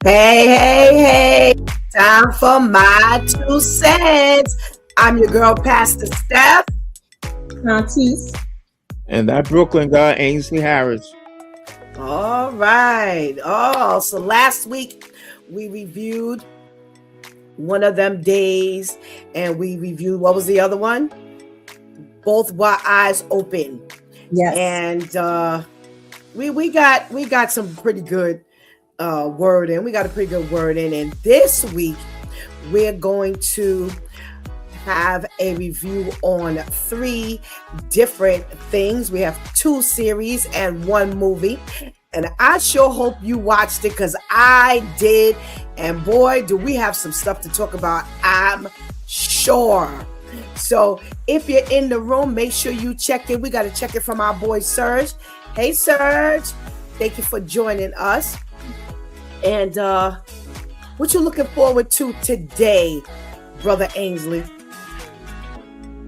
Hey. Time for my 2 cents. I'm your girl, Pastor Steph. Aunties. And that Brooklyn guy, Ainsley Harris. All right. So last week we reviewed One of Them Days, and we reviewed, what was the other one? Both While Eyes Open. Yes. And we got some pretty good word in. We got a pretty good word in. And this week we're going to have a review on 3 different things. We have 2 series and 1 movie. And I sure hope you watched it, because I did. And boy, do we have some stuff to talk about, I'm sure. So if you're in the room, make sure you check in. We got to check it from our boy Serge. Hey, Serge. Thank you for joining us. And what you looking forward to today, Brother Ainsley?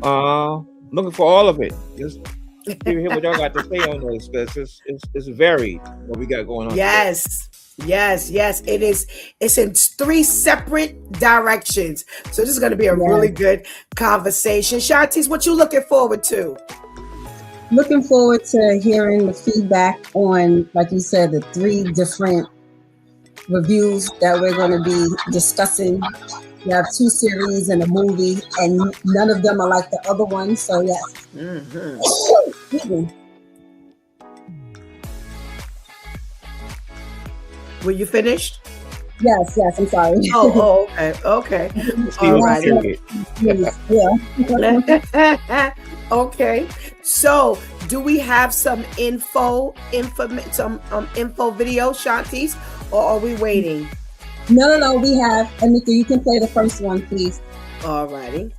Looking for all of it. Just hear what y'all got to say on this, because it's varied what we got going on. Yes. It is. It's in 3 separate directions. So this is going to be a really good conversation. Shantice, what you looking forward to? Looking forward to hearing the feedback on, like you said, the 3 different reviews that we're going to be discussing. We have 2 series and a movie, and none of them are like the other one. So yes. Were you finished? Yes. I'm sorry. Okay. All right. Yeah. Okay. So, do we have some info video, Shantice, or are we waiting? No. We have. Anika, you can play the first one, please. All righty.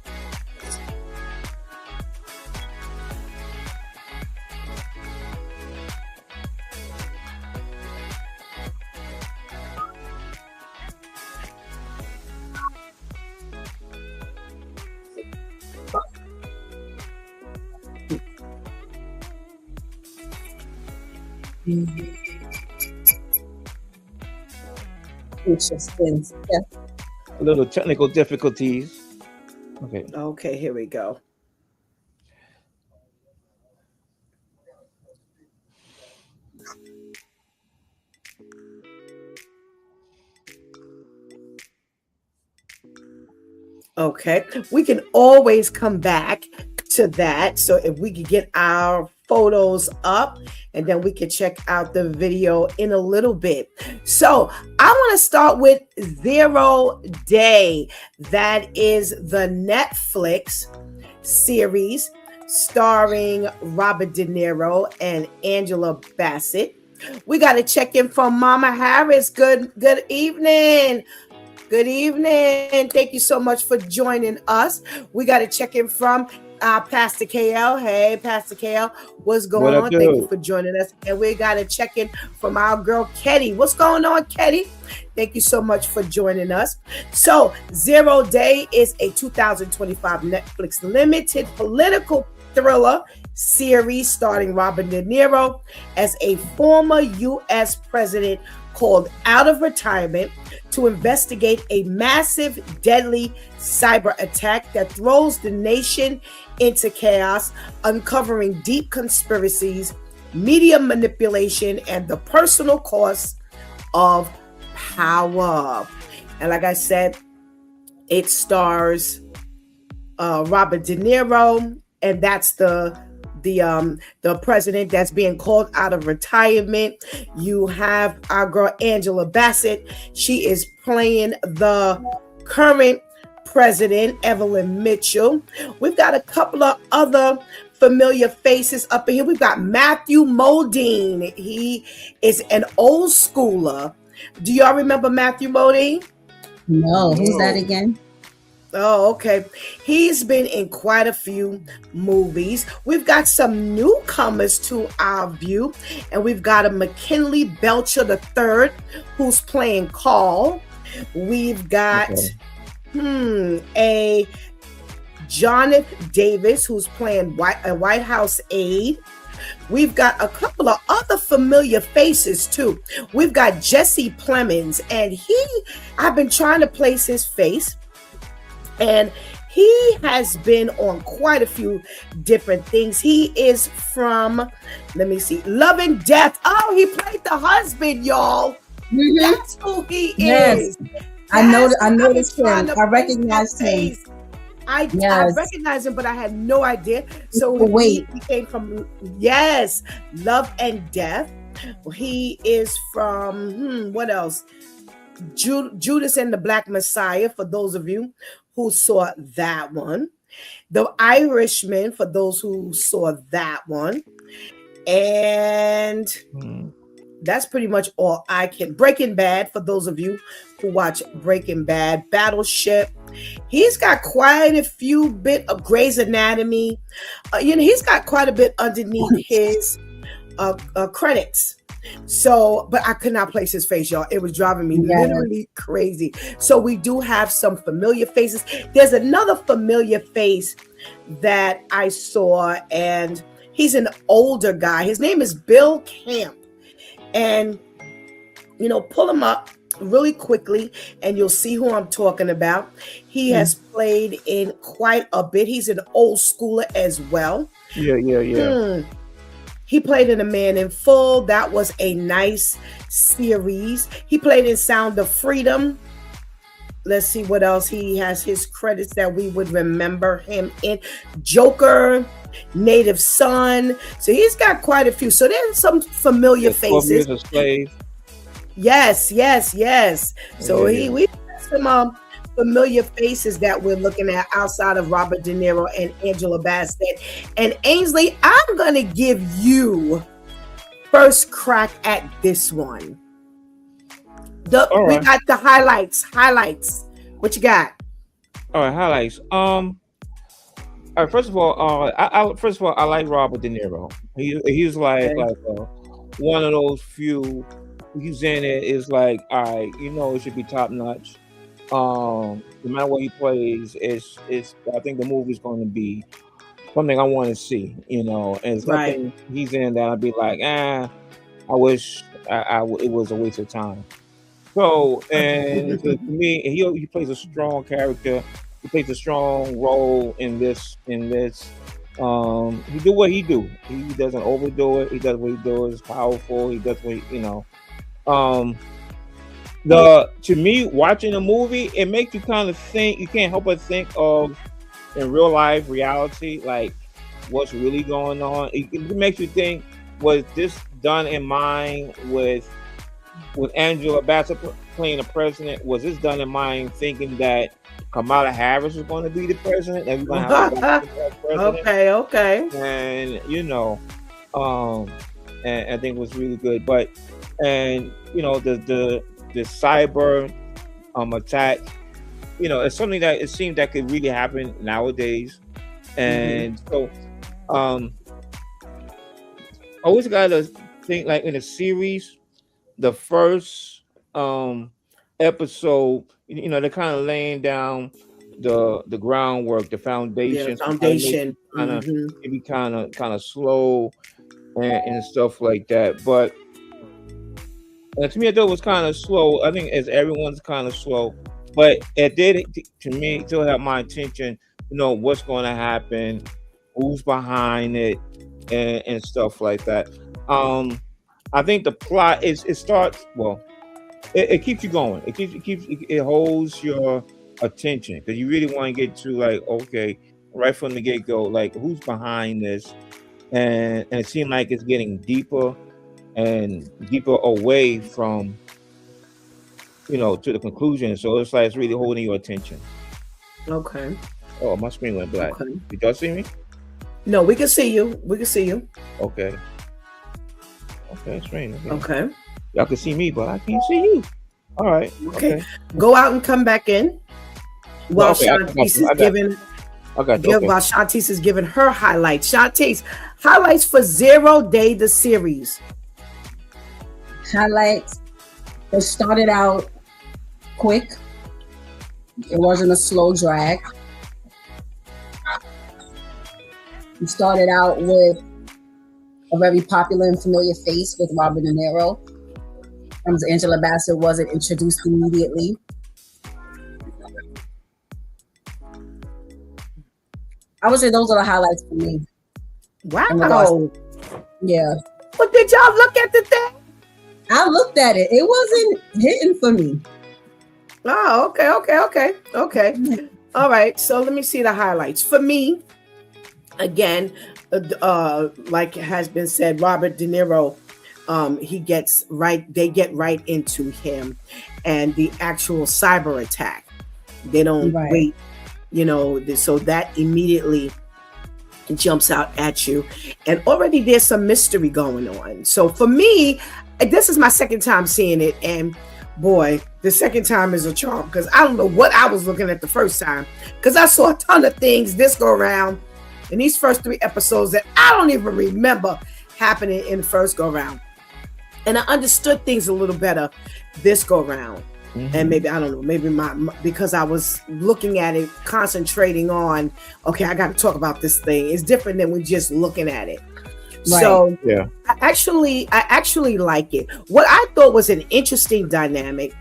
A little technical difficulties. Okay, here we go. Okay, we can always come back to that. So if we could get our photos up, and then we can check out the video in a little bit. So I want to start with 0 Day. That is the Netflix series starring Robert De Niro and Angela Bassett. We got to check in from Mama Harris. Good evening. Good evening. Thank you so much for joining us. We got to check in from Pastor KL. Hey, Pastor KL, what's going on? Thank you for joining us. And we got to check in from our girl, Ketty. What's going on, Ketty? Thank you so much for joining us. So, 0 Day is a 2025 Netflix limited political thriller series starring Robert De Niro as a former U.S. president called out of retirement to investigate a massive, deadly cyber attack that throws the nation into chaos, uncovering deep conspiracies, media manipulation, and the personal cost of power. And like I said, it stars Robert De Niro, and that's the president that's being called out of retirement. You have our girl Angela Bassett. She is playing the current president, Evelyn Mitchell. We've got a couple of other familiar faces up in here. We've got Matthew Modine. He is an old schooler. Do y'all remember Matthew Modine? No, who's that again? Oh, okay. He's been in quite a few movies. We've got some newcomers to our view, and we've got a McKinley Belcher III who's playing Carl. We've got a Jonathan Davis who's playing a White House aide. We've got a couple of other familiar faces too. We've got Jesse Plemons, and I've been trying to place his face, and he has been on quite a few different things. He is from, let me see, Love and Death. Oh, he played the husband, y'all. Mhm. That's who he Yes. is. I noticed him. trying to I place recognized that him. face. I Yes. recognized him, but I had no idea. So Wait. he came from, yes, Love and Death. He is from, what else? Judas and the Black Messiah, for those of you who saw that one. The Irishman, for those who saw that one. And that's pretty much all I can. Breaking Bad, for those of you who watch Breaking Bad. Battleship. He's got quite a few bit of Grey's Anatomy. He's got quite a bit underneath his credits. So, but I could not place his face, y'all. It was driving me literally crazy. So we do have some familiar faces. There's another familiar face that I saw, and he's an older guy. His name is Bill Camp. And, pull him up really quickly and you'll see who I'm talking about. He has played in quite a bit. He's an old schooler as well. Yeah. He played in A Man in Full. That was a nice series. He played in Sound of Freedom. Let's see what else he has. His credits that we would remember him in. Joker, Native Son. So he's got quite a few. So there's some familiar faces. 12 Years a Slave. Yes. So we have some familiar faces that we're looking at outside of Robert De Niro and Angela Bassett. And Ainsley, I'm going to give you first crack at this one. We got the highlights. What you got? All right, highlights. All right, first of all, I like Robert De Niro. He's like one of those few. He's in it is like, all right, it should be top notch. No matter what he plays, it's I think the movie's going to be something I want to see. And it's nothing he's in that I'd be like, I wish it was a waste of time. So, and to me, he plays a strong character. He plays a strong role in this. He do what he do. He doesn't overdo it. He does what he does. It's powerful. He does what to me, watching a movie, it makes you kind of think. You can't help but think of in real life reality, like what's really going on. It makes you think: was this done in mind with Angela Bassett playing the president? Was this done in mind thinking that Kamala Harris was going to be the president? And we're going to have a president? Okay. And and I think it was really good. But the cyber attack, it's something that it seems that could really happen nowadays. And so always got to think, like in a series, the first episode, they're kind of laying down the groundwork, the foundation. It be kind of slow and stuff like that. But to me, I thought it was kind of slow. I think as everyone's kind of slow, but it did to me still have my attention. What's going to happen, who's behind it, and stuff like that. I think the plot it starts well. It keeps you going. It holds your attention because you really want to get to like, okay, right from the get go, like who's behind this, and it seemed like it's getting deeper and deeper away from to the conclusion. So it's like it's really holding your attention. Okay. Oh, my screen went black. Okay. Did y'all see me? No, we can see you. Okay, screen. Okay. Y'all can see me, but I can't see you. All right. Okay. Go out and come back in while Shantice is giving. While Shantice is giving her highlights. Shantice, highlights for 0 Day the series. Highlights. It started out quick. It wasn't a slow drag. We started out with a very popular and familiar face with Robert De Niro. Angela Bassett wasn't introduced immediately. I would say those are the highlights for me. Wow. Yeah. But did y'all look at the thing? I looked at it. It wasn't hitting for me. Oh, okay. All right. So let me see the highlights. For me, again, like has been said, Robert De Niro, they get right into him and the actual cyber attack. They don't wait, so that immediately jumps out at you. And already there's some mystery going on. So for me, this is my second time seeing it. And boy, the second time is a charm because I don't know what I was looking at the first time because I saw a ton of things this go around in these first 3 episodes that I don't even remember happening in the first go round. And I understood things a little better this go round. Mm-hmm. And maybe, I don't know, maybe because I was looking at it, concentrating on, okay, I got to talk about this thing. It's different than we just looking at it. Right. So yeah. I actually like it. What I thought was an interesting dynamic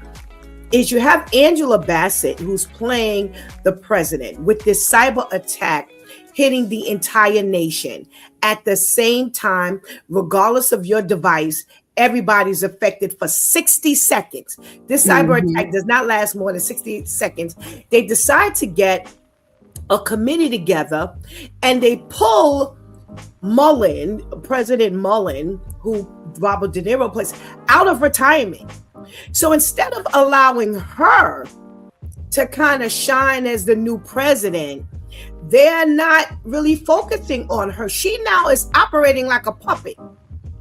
is you have Angela Bassett, who's playing the president with this cyber attack hitting the entire nation. At the same time, regardless of your device, everybody's affected for 60 seconds. This cyber attack does not last more than 60 seconds. They decide to get a committee together and they pull President Mullen, who Robert De Niro plays, out of retirement. So instead of allowing her to kind of shine as the new president, they're not really focusing on her. She now is operating like a puppet.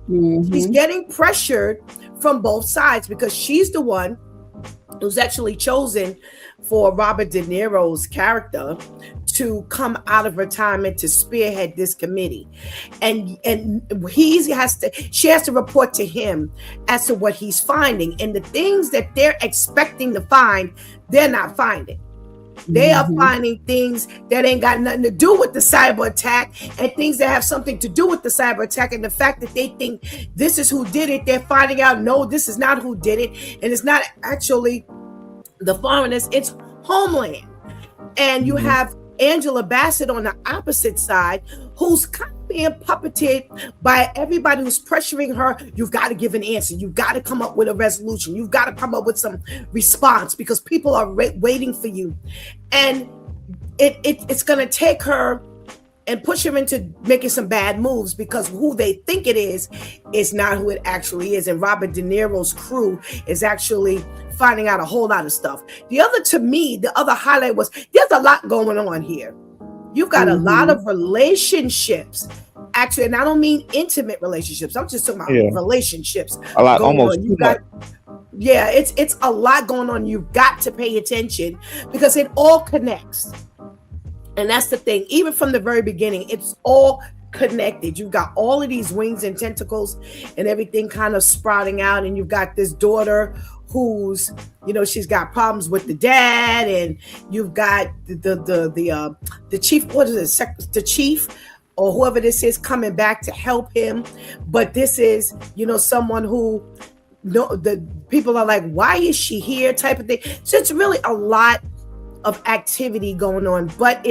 Mm-hmm. She's getting pressured from both sides because she's the one who's actually chosen for Robert De Niro's character to come out of retirement to spearhead this committee. And she has to report to him as to what he's finding. And the things that they're expecting to find, they're not finding. They are finding things that ain't got nothing to do with the cyber attack and things that have something to do with the cyber attack. And the fact that they think this is who did it, they're finding out, no, this is not who did it. And it's not actually the foreigners, it's Homeland. And you have Angela Bassett on the opposite side, who's kind of being puppeted by everybody who's pressuring her. You've got to give an answer. You've got to come up with a resolution. You've got to come up with some response because people are waiting for you. And it's going to take her and push her into making some bad moves because who they think it is not who it actually is. And Robert De Niro's crew is actually finding out a whole lot of stuff. The other highlight was there's a lot going on here. You've got a lot of relationships. Actually, and I don't mean intimate relationships. I'm just talking about relationships. A lot, almost too much. Yeah, it's a lot going on. You've got to pay attention because it all connects. And that's the thing. Even from the very beginning, it's all connected. You've got all of these wings and tentacles and everything kind of sprouting out. And you've got this daughter who's, she's got problems with the dad, and you've got the chief, what is it, the chief or whoever this is coming back to help him. But this is, someone who, the people are like, why is she here type of thing. So it's really a lot of activity going on, but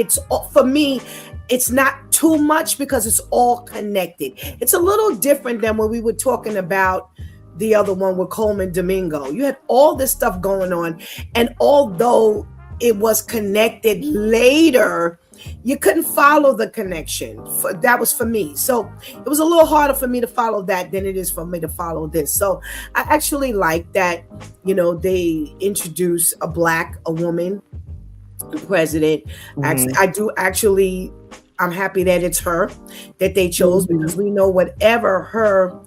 for me, it's not too much because it's all connected. It's a little different than when we were talking about the other one with Coleman Domingo. You had all this stuff going on, and although it was connected later, you couldn't follow the connection. That was for me. So it was a little harder for me to follow that than it is for me to follow this. So I actually like that, they introduce a woman president. Actually, I'm happy that it's her that they chose because we know whatever her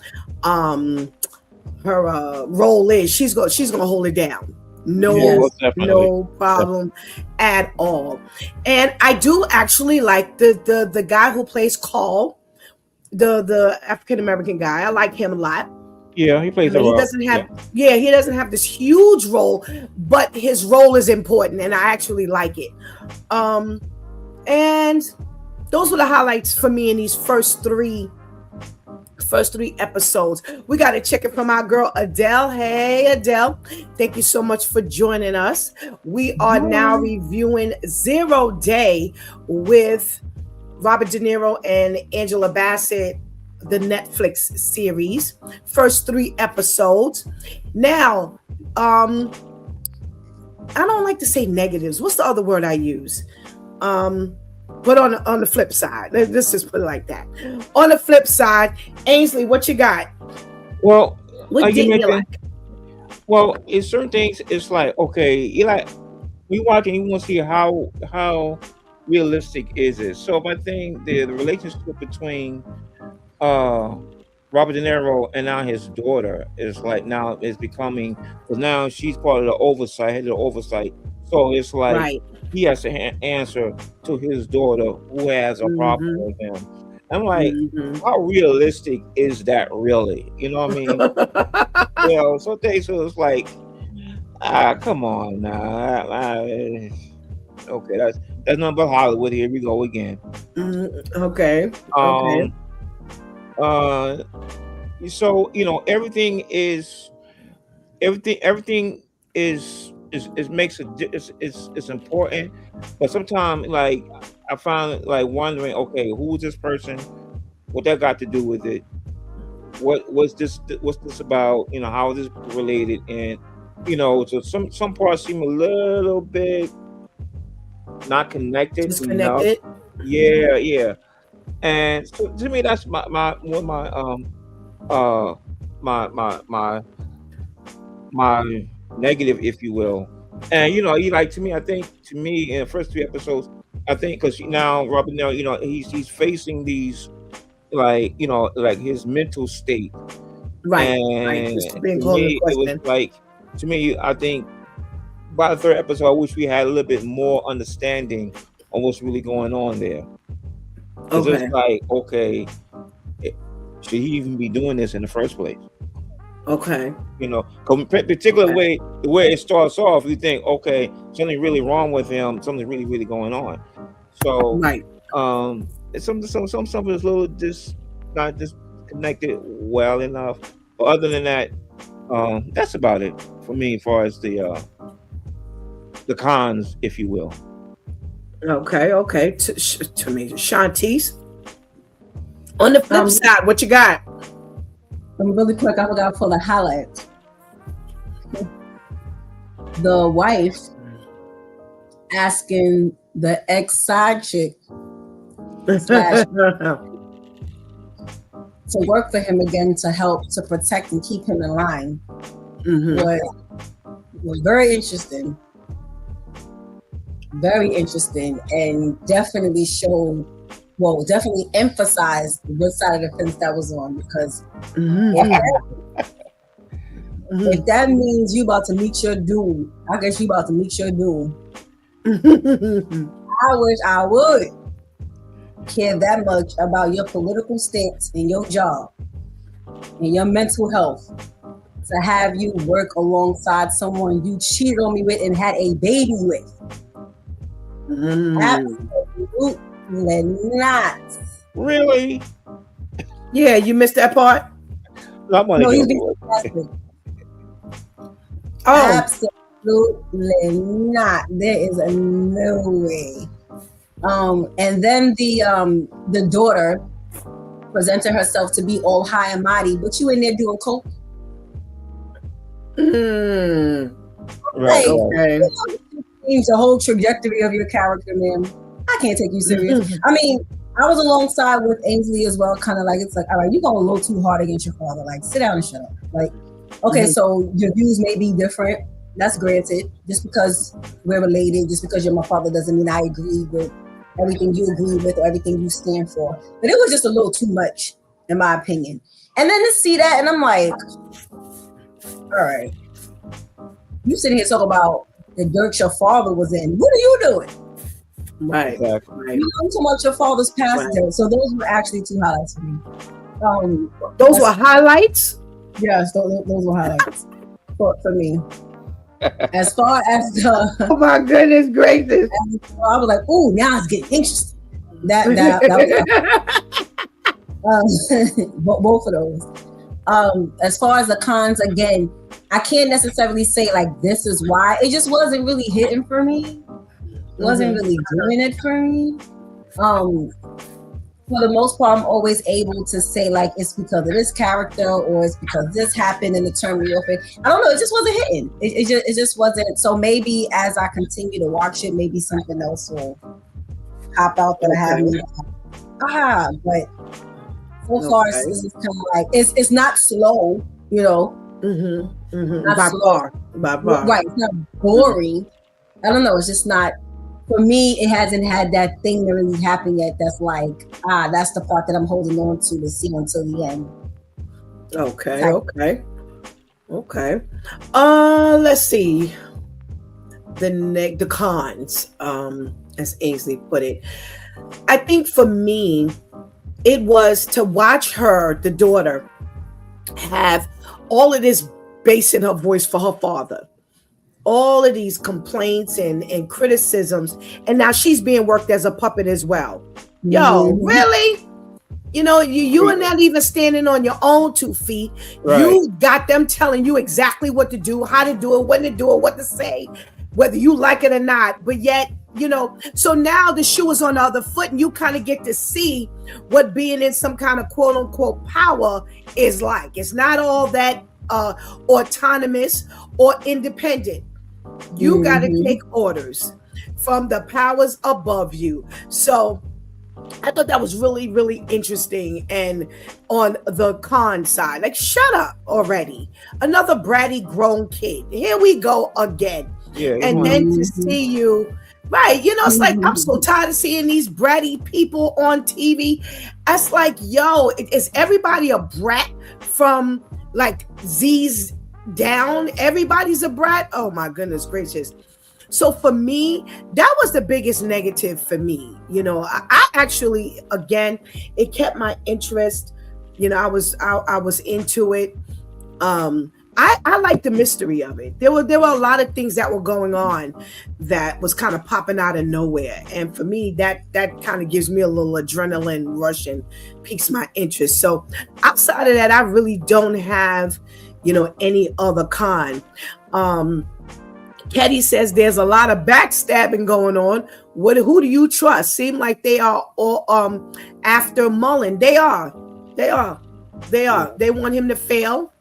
role is, she's gonna hold it down. No problem at all. And I do actually like the guy who plays Carl, the African American guy. I like him a lot. Yeah, he plays a role. He doesn't have this huge role, but his role is important, and I actually like it. And those were the highlights for me in these first 3 First 3 episodes. We got to check it from our girl Adele. Hey Adele, thank you so much for joining us. We are now reviewing 0 Day with Robert De Niro and Angela Bassett, the Netflix series. First 3 episodes. Now, I don't like to say negatives. What's the other word I use? But on the flip side, let's just put it like that. On the flip side, Ainsley, what you got? Well, what didn't you like? Well, in certain things, it's like, okay, you like we watching, you want to see how realistic is it. So I think the relationship between Robert De Niro and now his daughter is like now is becoming, because now she's part of the oversight, head of the oversight. So it's like Right. he has to answer to his daughter who has a problem with him. I'm like, how realistic is that really? You know what I mean? You know, so it's like, come on now. Okay, that's nothing but Hollywood. Here we go again. Okay. So everything is makes it's important, but sometimes like I find like wondering, okay, who is this person? What that got to do with it? What's this about? How is this related? And so some parts seem a little bit not connected. Disconnected. Yeah. And so to me, that's my negative, if you will. And to me, I think in the first 3 episodes, I think because now Robert now he's facing these like his mental state, right? And to me, it was like, to me, I think by the 3rd episode, I wish we had a little bit more understanding on what's really going on there. Because it's like, okay, should he even be doing this in the first place? Okay. Particularly the way it starts off, you think, okay, something really wrong with him, something really, really going on. So, right. It's some is a little not disconnected well enough. But other than that, that's about it for me as far as the cons, if you will. Okay. To me, Shantice. On the flip side, what you got? Really quick, I forgot for the highlight. The wife asking the ex side chick to work for him again to help to protect and keep him in line was very interesting. Very interesting, and definitely definitely emphasized the good side of the fence that was on, because if that means you about to meet your doom, I guess you about to meet your doom. I wish I would care that much about your political stance and your job and your mental health to have you work alongside someone you cheated on me with and had a baby with. Absolutely not. Really? Yeah, you missed that part? No, he's being fantastic. Absolutely not. There is no way. And then the daughter presented herself to be all high and mighty, but you in there doing coke. Right. Okay. Change the whole trajectory of your character, man. I can't take you serious. I mean, I was alongside with Ainsley as well, kind of like, it's like, all right, you're going a little too hard against your father. Like, sit down and shut up. Like, okay, so your views may be different. That's granted. Just because we're related, just because you're my father doesn't mean I agree with everything you agree with or everything you stand for. But it was just a little too much, in my opinion. And then to see that, and I'm like, all right, you sitting here talking about the dirt your father was in. What are you doing? Right. Exactly. You know too much your father's past there. So those were actually 2 highlights for me. Those were highlights? Yes, those were highlights for me. As far as the oh my goodness gracious, I was like, "Ooh, now it's getting interesting." That Both of those. As far as the cons, again, I can't necessarily say like this is why. It just wasn't really hitting for me. It wasn't really doing it for me. For the most part, I'm always able to say like it's because of this character or it's because this happened and it turned me off. I don't know. It just wasn't hitting. It just wasn't. So maybe as I continue to watch it, maybe something else will pop out that I haven't. But so far it's kind of like it's not slow, you know. By far. Right. It's not boring. I don't know. It's just not. For me, it hasn't had that thing that really happened yet. That's like, that's the part that I'm holding on to see until the end. Okay. Let's see. The cons, as Ainsley put it. I think for me, it was to watch her, the daughter, have all of this bass in her voice for her father. All of these complaints and criticisms, and now she's being worked as a puppet as well. Yo, really? You know, you are not even standing on your own 2 feet. Right. You got them telling you exactly what to do, how to do it, when to do it, what to say, whether you like it or not. But yet, you know, so now the shoe is on the other foot, and you kind of get to see what being in some kind of quote unquote power is like. It's not all that autonomous or independent. You got to take orders from the powers above you. So I thought that was really, really interesting. And on the con side, like, shut up already. Another bratty grown kid. Here we go again. Yeah, and then to see you, right, you know, it's like, I'm so tired of seeing these bratty people on TV. It's like, yo, is everybody a brat from like Z's down? Everybody's a brat. Oh my goodness gracious. So for me, that was the biggest negative for me. You know, I actually, again, it kept my interest. You know, I was into it. I like the mystery of it. There were a lot of things that were going on that was kind of popping out of nowhere. And for me, that kind of gives me a little adrenaline rush and piques my interest. So outside of that, I really don't have, you know, any other con. Ketty says there's a lot of backstabbing going on. Who do you trust? Seem like they are all after Mullen. They are. They want him to fail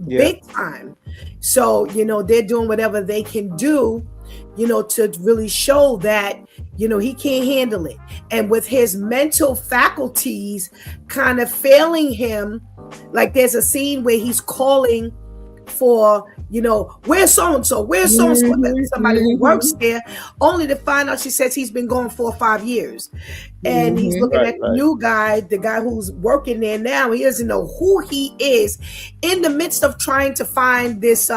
big time. So, you know, they're doing whatever they can do, you know, to really show that, you know, he can't handle it. And with his mental faculties kind of failing him, like there's a scene where he's calling for, you know, where's so-and-so, somebody who works there, only to find out she says he's been gone 4 or 5 years. And he's looking at the new guy, the guy who's working there now. He doesn't know who he is in the midst of trying to find this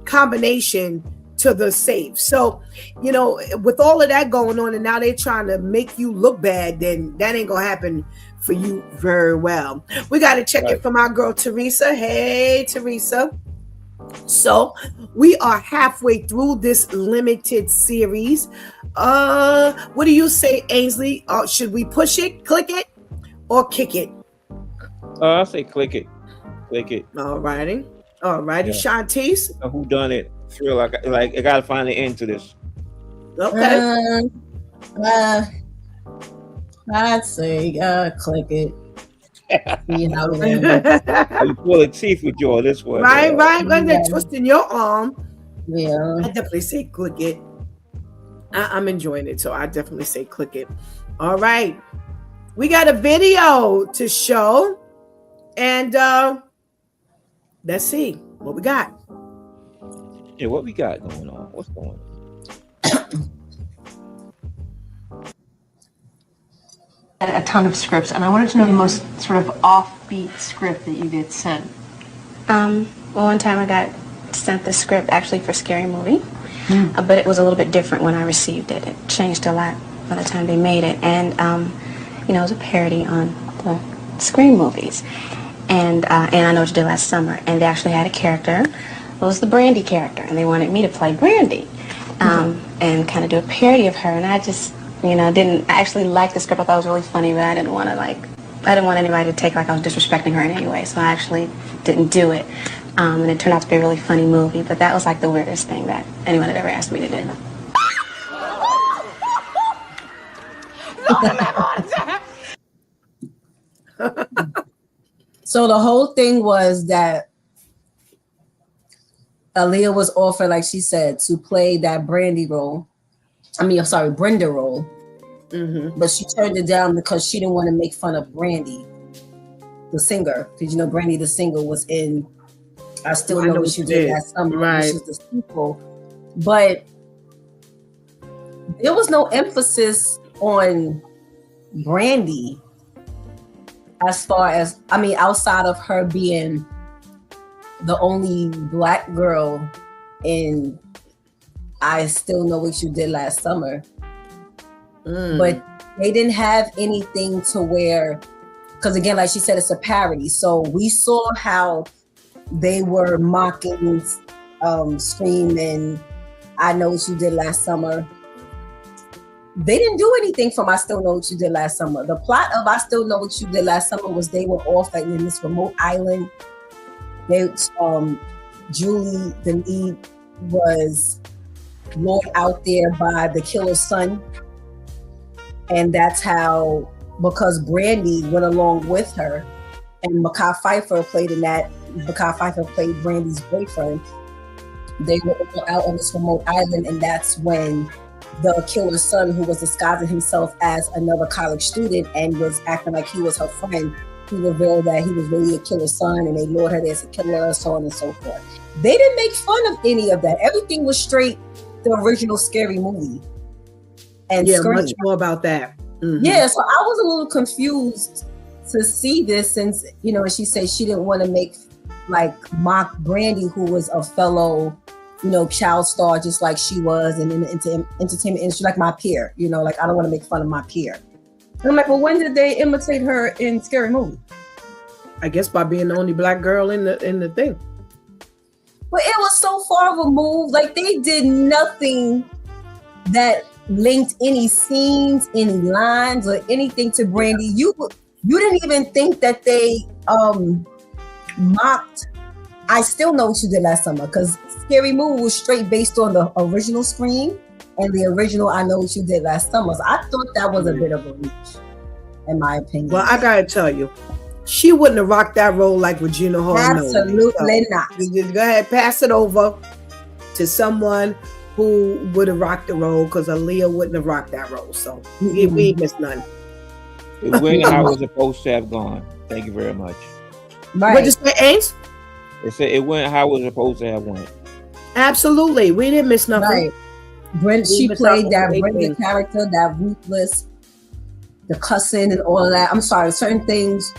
combination to the safe. So, you know, with all of that going on, and now they're trying to make you look bad, then that ain't gonna happen for you very well. We got to check it from our girl Teresa. Hey, Teresa. So we are halfway through this limited series. What do you say, Ainsley? Should we push it, click it, or kick it? I say click it. All righty. Shantice. Who done it? Feel like I gotta find the end to this. Okay. I'd say click it. You pull a teeth with your this one. Right. When they're twisting your arm. Yeah. I definitely say click it. I'm enjoying it, so I definitely say click it. All right. We got a video to show. And let's see what we got. Yeah, what we got going on? What's going on? A ton of scripts, and I wanted to know the most sort of offbeat script that you get sent. Well, one time I got sent the script actually for Scary Movie, but it was a little bit different when I received it. It changed a lot by the time they made it, and you know, it was a parody on the Scream movies. And I Know What You Did Last Summer, and they actually had a character. It was the Brandy character, and they wanted me to play Brandy and kind of do a parody of her, and I just, you know, I actually liked the script. I thought it was really funny, but I didn't want to, like, I didn't want anybody to take like I was disrespecting her in any way, so I actually didn't do it. And it turned out to be a really funny movie, but that was like the weirdest thing that anyone had ever asked me to do. So the whole thing was that Aaliyah was offered, like she said, to play that Brenda role. Mm-hmm. But she turned it down because she didn't want to make fun of Brandy, the singer. Because Brandy, the singer, was in I Still Know What You Did Last Summer, right. which is the sequel. But there was no emphasis on Brandy as far as, outside of her being the only Black girl in I Still Know What You Did Last Summer. But they didn't have anything to where, because again, like she said, it's a parody. So we saw how they were mocking Scream and I Know What You Did Last Summer. They didn't do anything from I Still Know What You Did Last Summer. The plot of I Still Know What You Did Last Summer was they were off like in this remote island. They Julie, the lead, was lured out there by the killer's son. And that's how, because Brandy went along with her, and Mekhi Phifer played in that. Mekhi Phifer played Brandy's boyfriend. They were all out on this remote island, and that's when the killer's son, who was disguising himself as another college student and was acting like he was her friend, he revealed that he was really a killer's son, and they lured her there as a killer, so on and so forth. They didn't make fun of any of that. Everything was straight the original Scary Movie. And Scream. Much more about that. Mm-hmm. Yeah, so I was a little confused to see this since, she said she didn't want to mock Brandy, who was a fellow, child star just like she was, and in the entertainment industry, like my peer, I don't want to make fun of my peer. And I'm like, well, when did they imitate her in Scary Movie? I guess by being the only Black girl in the thing. But it was so far removed. Like, they did nothing that linked any scenes, any lines, or anything to Brandy. You didn't even think that they mocked I Still Know What You Did Last Summer, because Scary Movie was straight based on the original Scream and the original I Know What You Did Last Summer. So I thought that was a bit of a reach, in my opinion. Well, I gotta tell you, she wouldn't have rocked that role like Regina Hall. Absolutely not. Just go ahead, pass it over to someone who would have rocked the role, because Aaliyah wouldn't have rocked that role. So we ain't missed none. It went how it was supposed to have gone. Thank you very much. Right. What'd you say, Ace? It went how it was supposed to have went. Absolutely. We didn't miss nothing. Right. She played that Brenda character, that ruthless, the cussing and all of that. I'm sorry, certain things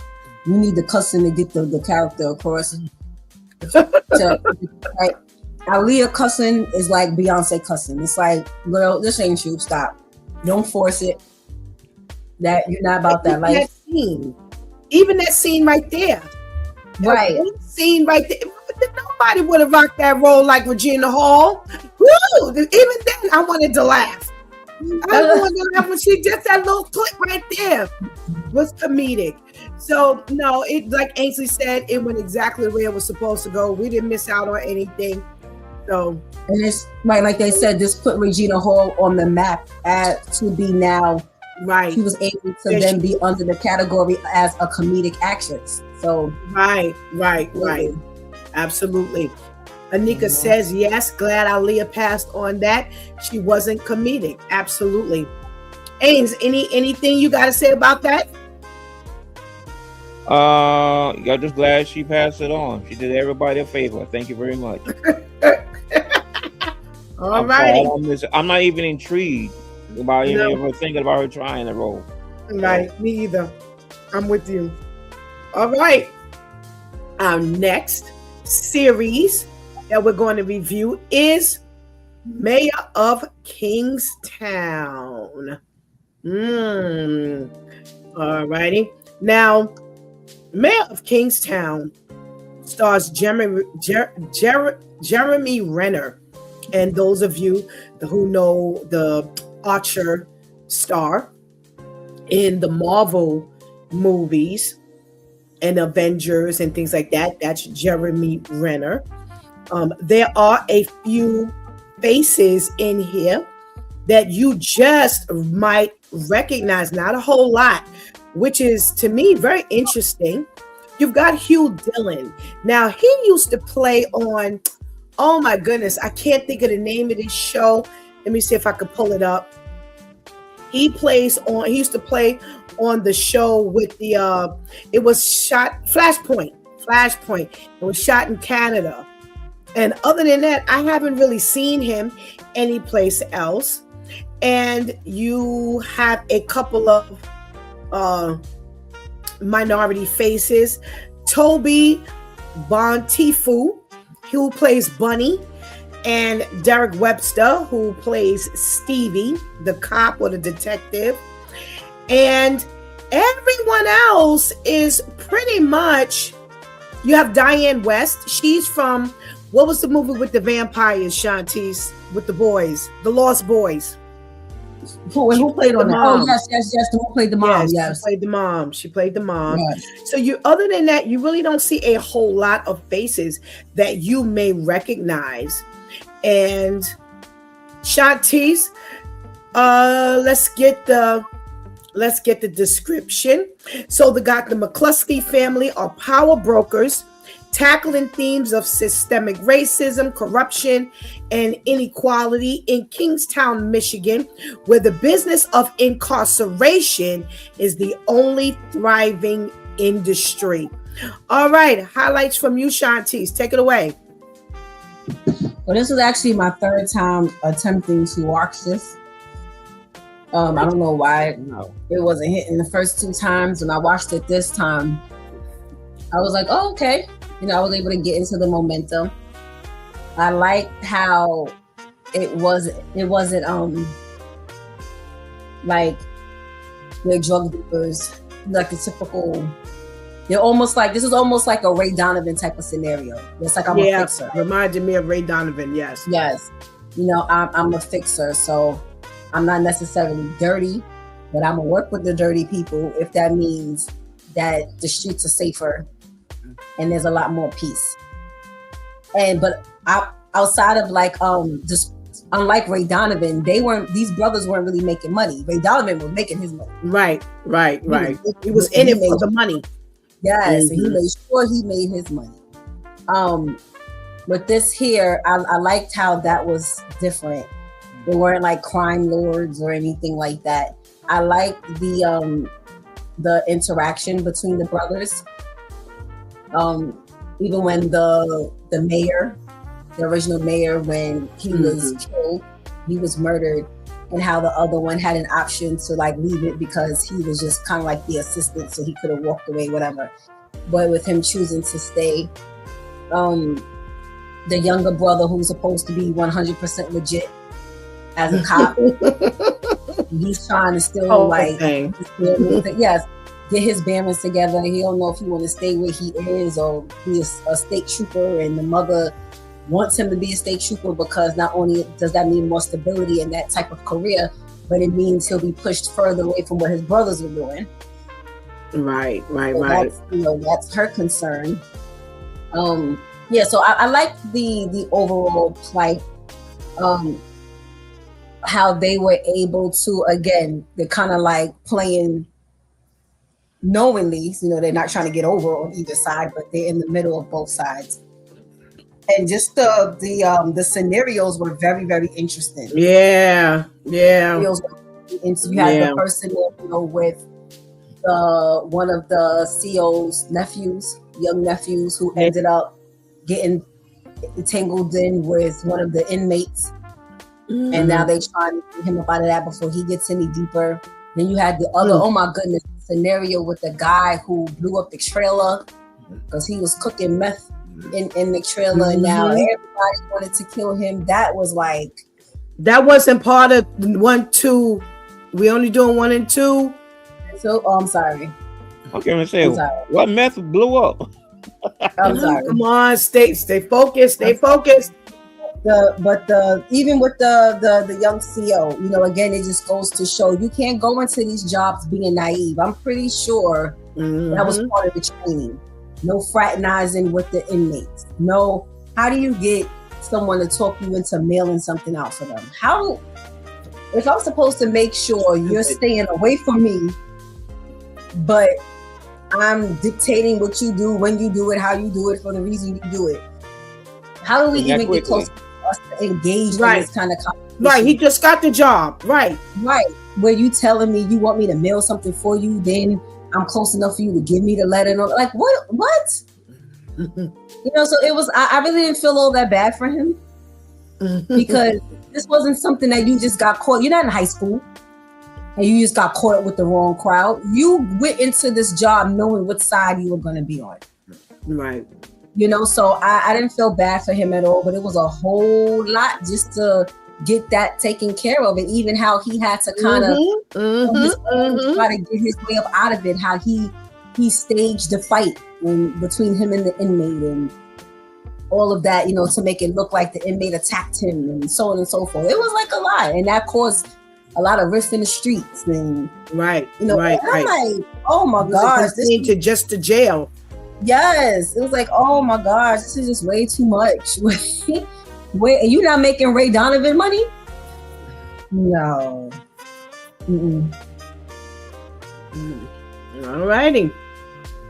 you need the cussing to get the character across. Like, Aaliyah cussing is like Beyonce cussing. It's like, girl, this ain't you. Stop. Don't force it. That you're not about that life. Even that scene right there. Right. That scene right there. Nobody would have rocked that role like Regina Hall. Woo! Even then, I wanted to laugh. I wanted to laugh when she just that little clip right there was comedic. So no, it, like Ainsley said, it went exactly where it was supposed to go. We didn't miss out on anything. So, and it's right, like they said, this put Regina Hall on the map to be now. Right. She was able to then be under the category as a comedic actress. So right. Absolutely. Anika says yes. Glad Aaliyah passed on that. She wasn't comedic. Absolutely. Ames, anything you got to say about that? I'm just glad she passed it on. She did everybody a favor. Thank you very much. All right. I'm not even intrigued about any of her thinking about her trying the role. Right. Me either. I'm with you. All right. Our next series that we're going to review is Mayor of Kingstown. All righty. Now, Mayor of Kingstown stars Jeremy Renner. And those of you who know the Archer star in the Marvel movies and Avengers and things like that. That's Jeremy Renner. There are a few faces in here that you just might recognize, not a whole lot, which is to me very interesting. You've got Hugh Dillon. Now, he used to play on, oh my goodness, I can't think of the name of this show. Let me see if I can pull it up. He used to play on the show with the, it was shot, Flashpoint. It was shot in Canada. And other than that, I haven't really seen him anyplace else. And you have a couple of minority faces. Toby Bontifu, who plays Bunny, and Derek Webster, who plays Stevie, the cop or the detective. And everyone else is pretty much, you have Diane West. She's from, what was the movie with the vampires, Shantice, with the boys, the Lost Boys? Who played on that? Oh, yes. Who played the mom? Yes. She played the mom. Yes. So other than that, you really don't see a whole lot of faces that you may recognize. And Shantice, let's get the description. So the McCluskey family are power brokers, tackling themes of systemic racism, corruption, and inequality in Kingstown, Michigan, where the business of incarceration is the only thriving industry. All right, highlights from you, Shantice. Take it away. Well, this was actually my third time attempting to watch this. I don't know why it wasn't hitting the first two times. When I watched it this time, I was like, oh, okay. I was able to get into the momentum. I liked how it wasn't like they're drug dealers, like the typical. They're almost like, this is almost like a Ray Donovan type of scenario. It's like I'm a fixer. Reminded me of Ray Donovan. Yes. I'm a fixer, so I'm not necessarily dirty, but I'm gonna work with the dirty people if that means that the streets are safer and there's a lot more peace. But outside of just unlike Ray Donovan, these brothers weren't really making money. Ray Donovan was making his money. Right. He was in it for the money. Yes, and he made sure he made his money. With this here, I liked how that was different. They weren't like crime lords or anything like that. I liked the interaction between the brothers. Even when the mayor, the original mayor, when he was killed, he was murdered, and how the other one had an option to leave it because he was just kind of like the assistant, so he could have walked away, whatever. But with him choosing to stay, the younger brother, who's supposed to be 100% legit as a cop, he's trying to still get his bearings together. He don't know if he want to stay where he is or be a state trooper, and the mother wants him to be a state trooper because not only does that mean more stability in that type of career, but it means he'll be pushed further away from what his brothers were doing. Right. That's her concern. So I like the overall plight, how they were able to, again, they're kind of playing knowingly, they're not trying to get over on either side, but they're in the middle of both sides. And just the scenarios were very, very interesting. Yeah. And you had the person with one of the CO's young nephews, who ended up getting tangled in with one of the inmates. And now they trying to get him up out of that before he gets any deeper. Then you had the other, oh my goodness, scenario with the guy who blew up the trailer because he was cooking meth in the trailer, and now everybody wanted to kill him. That was that wasn't part of 1, 2. We only doing 1 and 2. So I'm sorry. Okay, I'm say what meth blew up. I'm sorry. Come on, stay focused. Stay focused. even with the young CEO, you know, again, it just goes to show you can't go into these jobs being naive. I'm pretty sure that was part of the training. No fraternizing with the inmates. No, how do you get someone to talk you into mailing something out for them? If I'm supposed to make sure you're staying away from me, but I'm dictating what you do, when you do it, how you do it, for the reason you do it, how do we even get close to us to engage in this kind of conversation? Right, he just got the job. Right. Where you telling me you want me to mail something for you, then I'm close enough for you to give me the letter. Like, what? You know, so it was, I really didn't feel all that bad for him because this wasn't something that you just got caught. You're not in high school and you just got caught up with the wrong crowd. You went into this job knowing what side you were going to be on. Right. You know, so I didn't feel bad for him at all, but it was a whole lot just to get that taken care of, and even how he had to kind of try to get his way up out of it, how he staged the fight between him and the inmate and all of that, you know, to make it look like the inmate attacked him and so on and so forth. It was like a lot, and that caused a lot of risk in the streets. And you know, and I'm like, oh my gosh, this into just to jail. Yes, it was like, oh my gosh, this is just way too much. Wait, are you not making Ray Donovan money? No. All righty.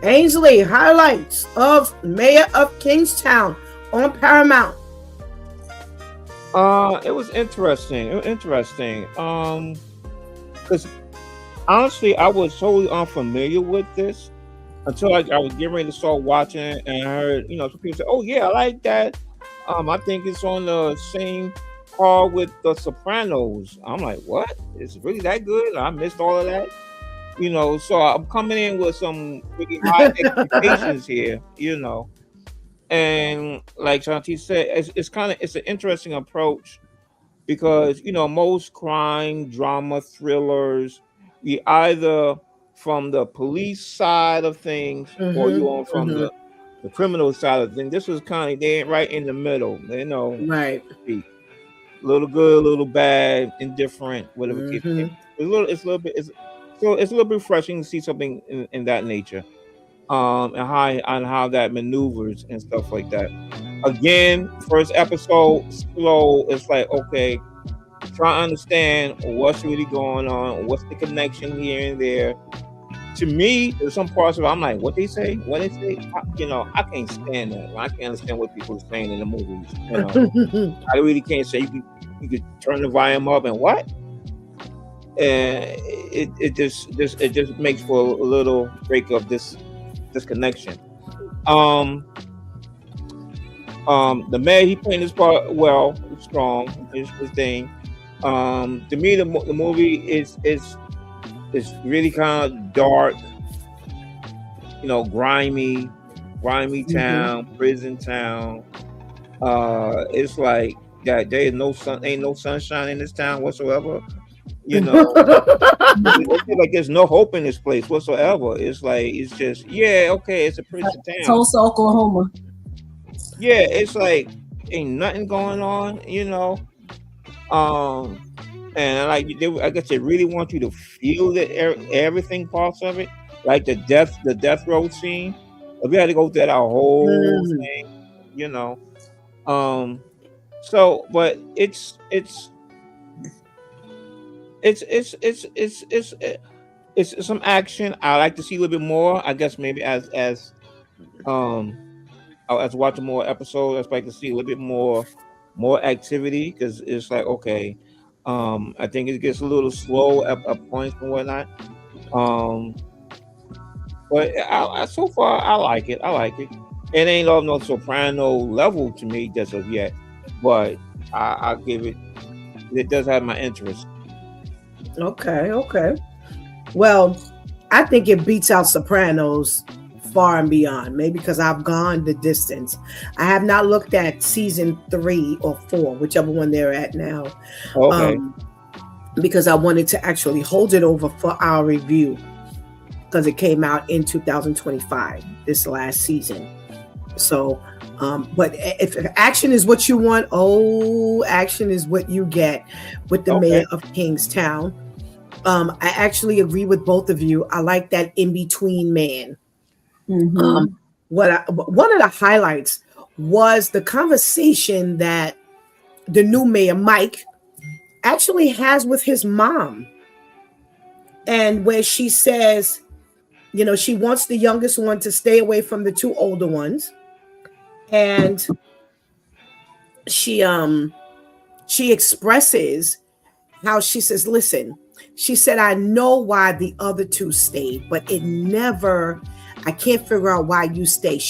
Ainsley, highlights of Mayor of Kingstown on Paramount. It was interesting. Because honestly, I was totally unfamiliar with this until I was getting ready to start watching, and I heard, you know, some people say, "Oh yeah, I like that." I think it's on the same par with The Sopranos. I'm like, what? It's really that good? I missed all of that, you know. So I'm coming in with some pretty high expectations here, you know. And like Shanti said, it's an interesting approach because, you know, most crime drama thrillers, you either from the police side of things or you on from the criminal side of things. This was kind of right in the middle, you know. Right. A little good, a little bad, indifferent, whatever. It's a little bit refreshing to see something in that nature. And how that maneuvers and stuff like that. Again, first episode slow. It's like, okay, try to understand what's really going on, what's the connection here and there. To me, there's some parts of it I'm like, what they say? I can't stand that. I can't understand what people are saying in the movies. You know, I really can't say. You could turn the volume up and what? And it just makes for a little break of this connection. The mayor, he played his part well, strong, his thing. To me, the movie is really kind of dark, you know, grimy town, prison town. It's like that there is ain't no sunshine in this town whatsoever. You know, like there's no hope in this place whatsoever. It's like, it's just, yeah, okay, it's a prison town. Tulsa, Oklahoma. Yeah, it's like ain't nothing going on, you know. And like I guess they really want you to feel that everything parts of it, like the death row scene. We had to go through that whole thing, you know. So, but it's some action. I like to see a little bit more. I guess maybe as watching more episodes, I like to see a little bit more activity, because it's like, okay, I think it gets a little slow at points and whatnot. But so far I like it. It ain't of no Soprano level to me just of yet, but I'll give it. It does have my interest. Okay. Well, I think it beats out Sopranos far and beyond. Maybe because I've gone the distance. I have not looked at season 3 or 4, whichever one they're at now. Okay. Because I wanted to actually hold it over for our review, because it came out in 2025, this last season. So But if action is what you want, action is what you get with the mayor of Kingstown. I actually agree with both of you. I like that in between man. Mm-hmm. One of the highlights was the conversation that the new mayor Mike actually has with his mom, and where she says, she wants the youngest one to stay away from the two older ones, and she expresses how she says, listen, she said, I know why the other two stayed, but I can't figure out why you stay.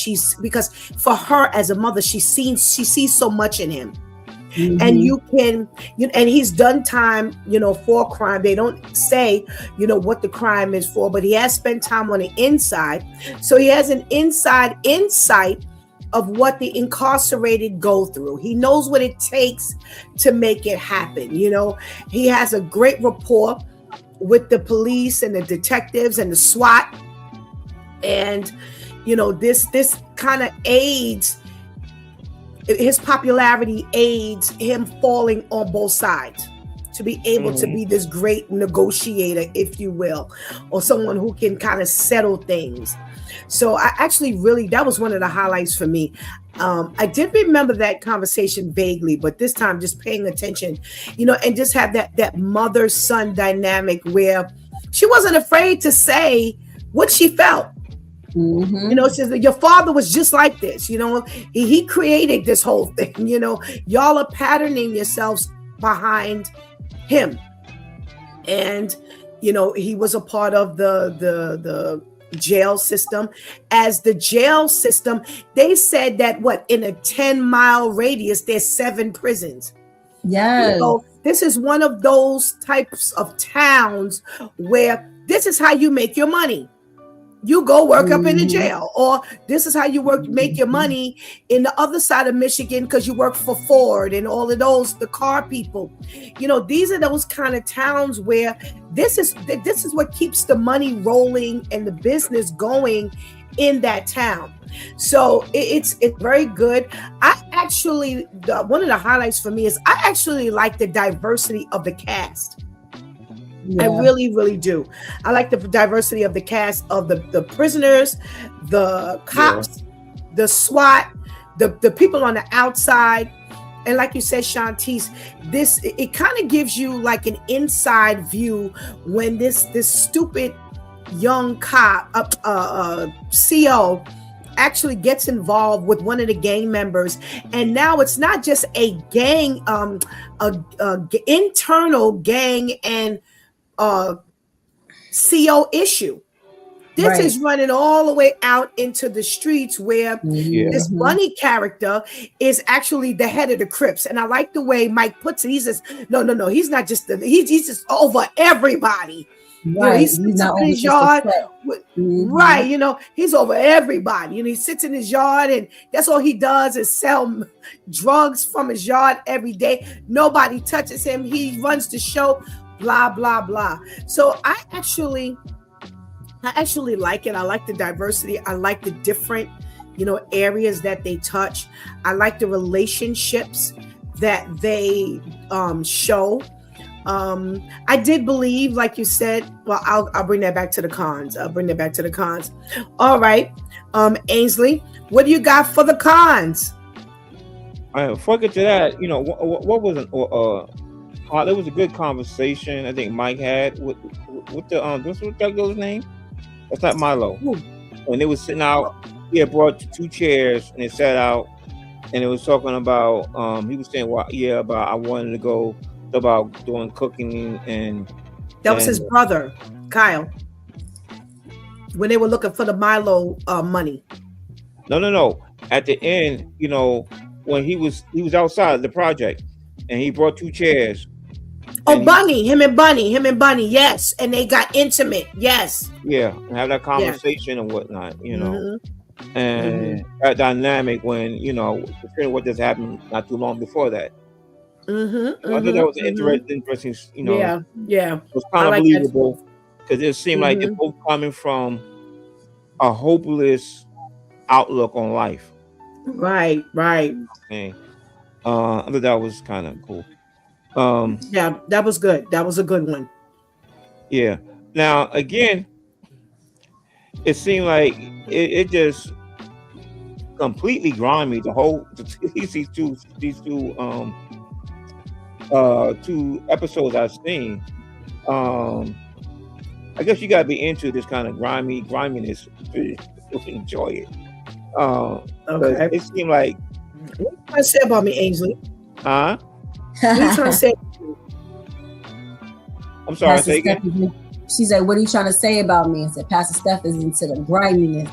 Because for her as a mother, she sees so much in him. Mm-hmm. And and he's done time, for crime. They don't say, what the crime is for, but he has spent time on the inside. So he has an inside insight of what the incarcerated go through. He knows what it takes to make it happen. He has a great rapport with the police and the detectives and the SWAT. And, this kind of aids, his popularity aids him falling on both sides to be able to be this great negotiator, if you will, or someone who can kind of settle things. So I actually that was one of the highlights for me. I did remember that conversation vaguely, but this time just paying attention, and just have that mother-son dynamic where she wasn't afraid to say what she felt. Mm-hmm. She says, your father was just like this, he created this whole thing, y'all are patterning yourselves behind him. And, he was a part of the jail system. As the jail system, they said that in a 10-mile radius, there's 7 prisons. Yes. So this is one of those types of towns where this is how you make your money. You go work up in the jail, or this is how you make your money in the other side of Michigan because you work for Ford and all of those, the car people. These are those kind of towns where this is what keeps the money rolling and the business going in that town. So it's very good. I actually, one of the highlights for me is I actually like the diversity of the cast. Yeah. I really, really do. I like the diversity of the cast of the prisoners, the cops, the SWAT, the people on the outside. And like you said, Shantice, it kind of gives you like an inside view when this stupid young cop, CO, actually gets involved with one of the gang members. And now it's not just a gang, internal gang and CO issue. This is running all the way out into the streets where this Bunny character is actually the head of the Crips. And I like the way Mike puts it. He says, no, he's not just he's just over everybody. Right. He sits in his yard. Right. He's over everybody. He sits in his yard and that's all he does is sell drugs from his yard every day. Nobody touches him. He runs the show. Blah, blah, blah. So I actually like it. I like the diversity. I like the different, areas that they touch. I like the relationships that they show. I did believe, like you said, well, I'll bring that back to the cons. All right. Ainsley, what do you got for the cons? Before I get to that, what was it was a good conversation I think Mike had with the what's that girl's name? That's not Milo. Ooh. When they was sitting out, he had brought 2 chairs and they sat out, and it was talking about he was saying about I wanted to go about doing cooking and that was his brother Kyle when they were looking for the Milo money. No. At the end, when he was outside the project and he brought 2 chairs. Him and Bunny, yes. And they got intimate, yes. Yeah, and have that conversation and whatnot, And that dynamic when, what just happened not too long before that. I think that was interesting, Yeah. It was kind of believable because it seemed like they're both coming from a hopeless outlook on life. Right. And I thought that was kind of cool. Yeah, that was good. That was a good one. Yeah. Now again, it seemed like it just completely grimy. The whole two episodes I've seen. Um, I guess you gotta be into this kind of griminess to enjoy it. Because Okay. it seemed like, What you trying to say about me, Ainsley? huh? What are you trying to say? I'm sorry, Pastor say Steph again. She's like, "What are you trying to say about me?" I said, "Pastor Steph is into the griminess."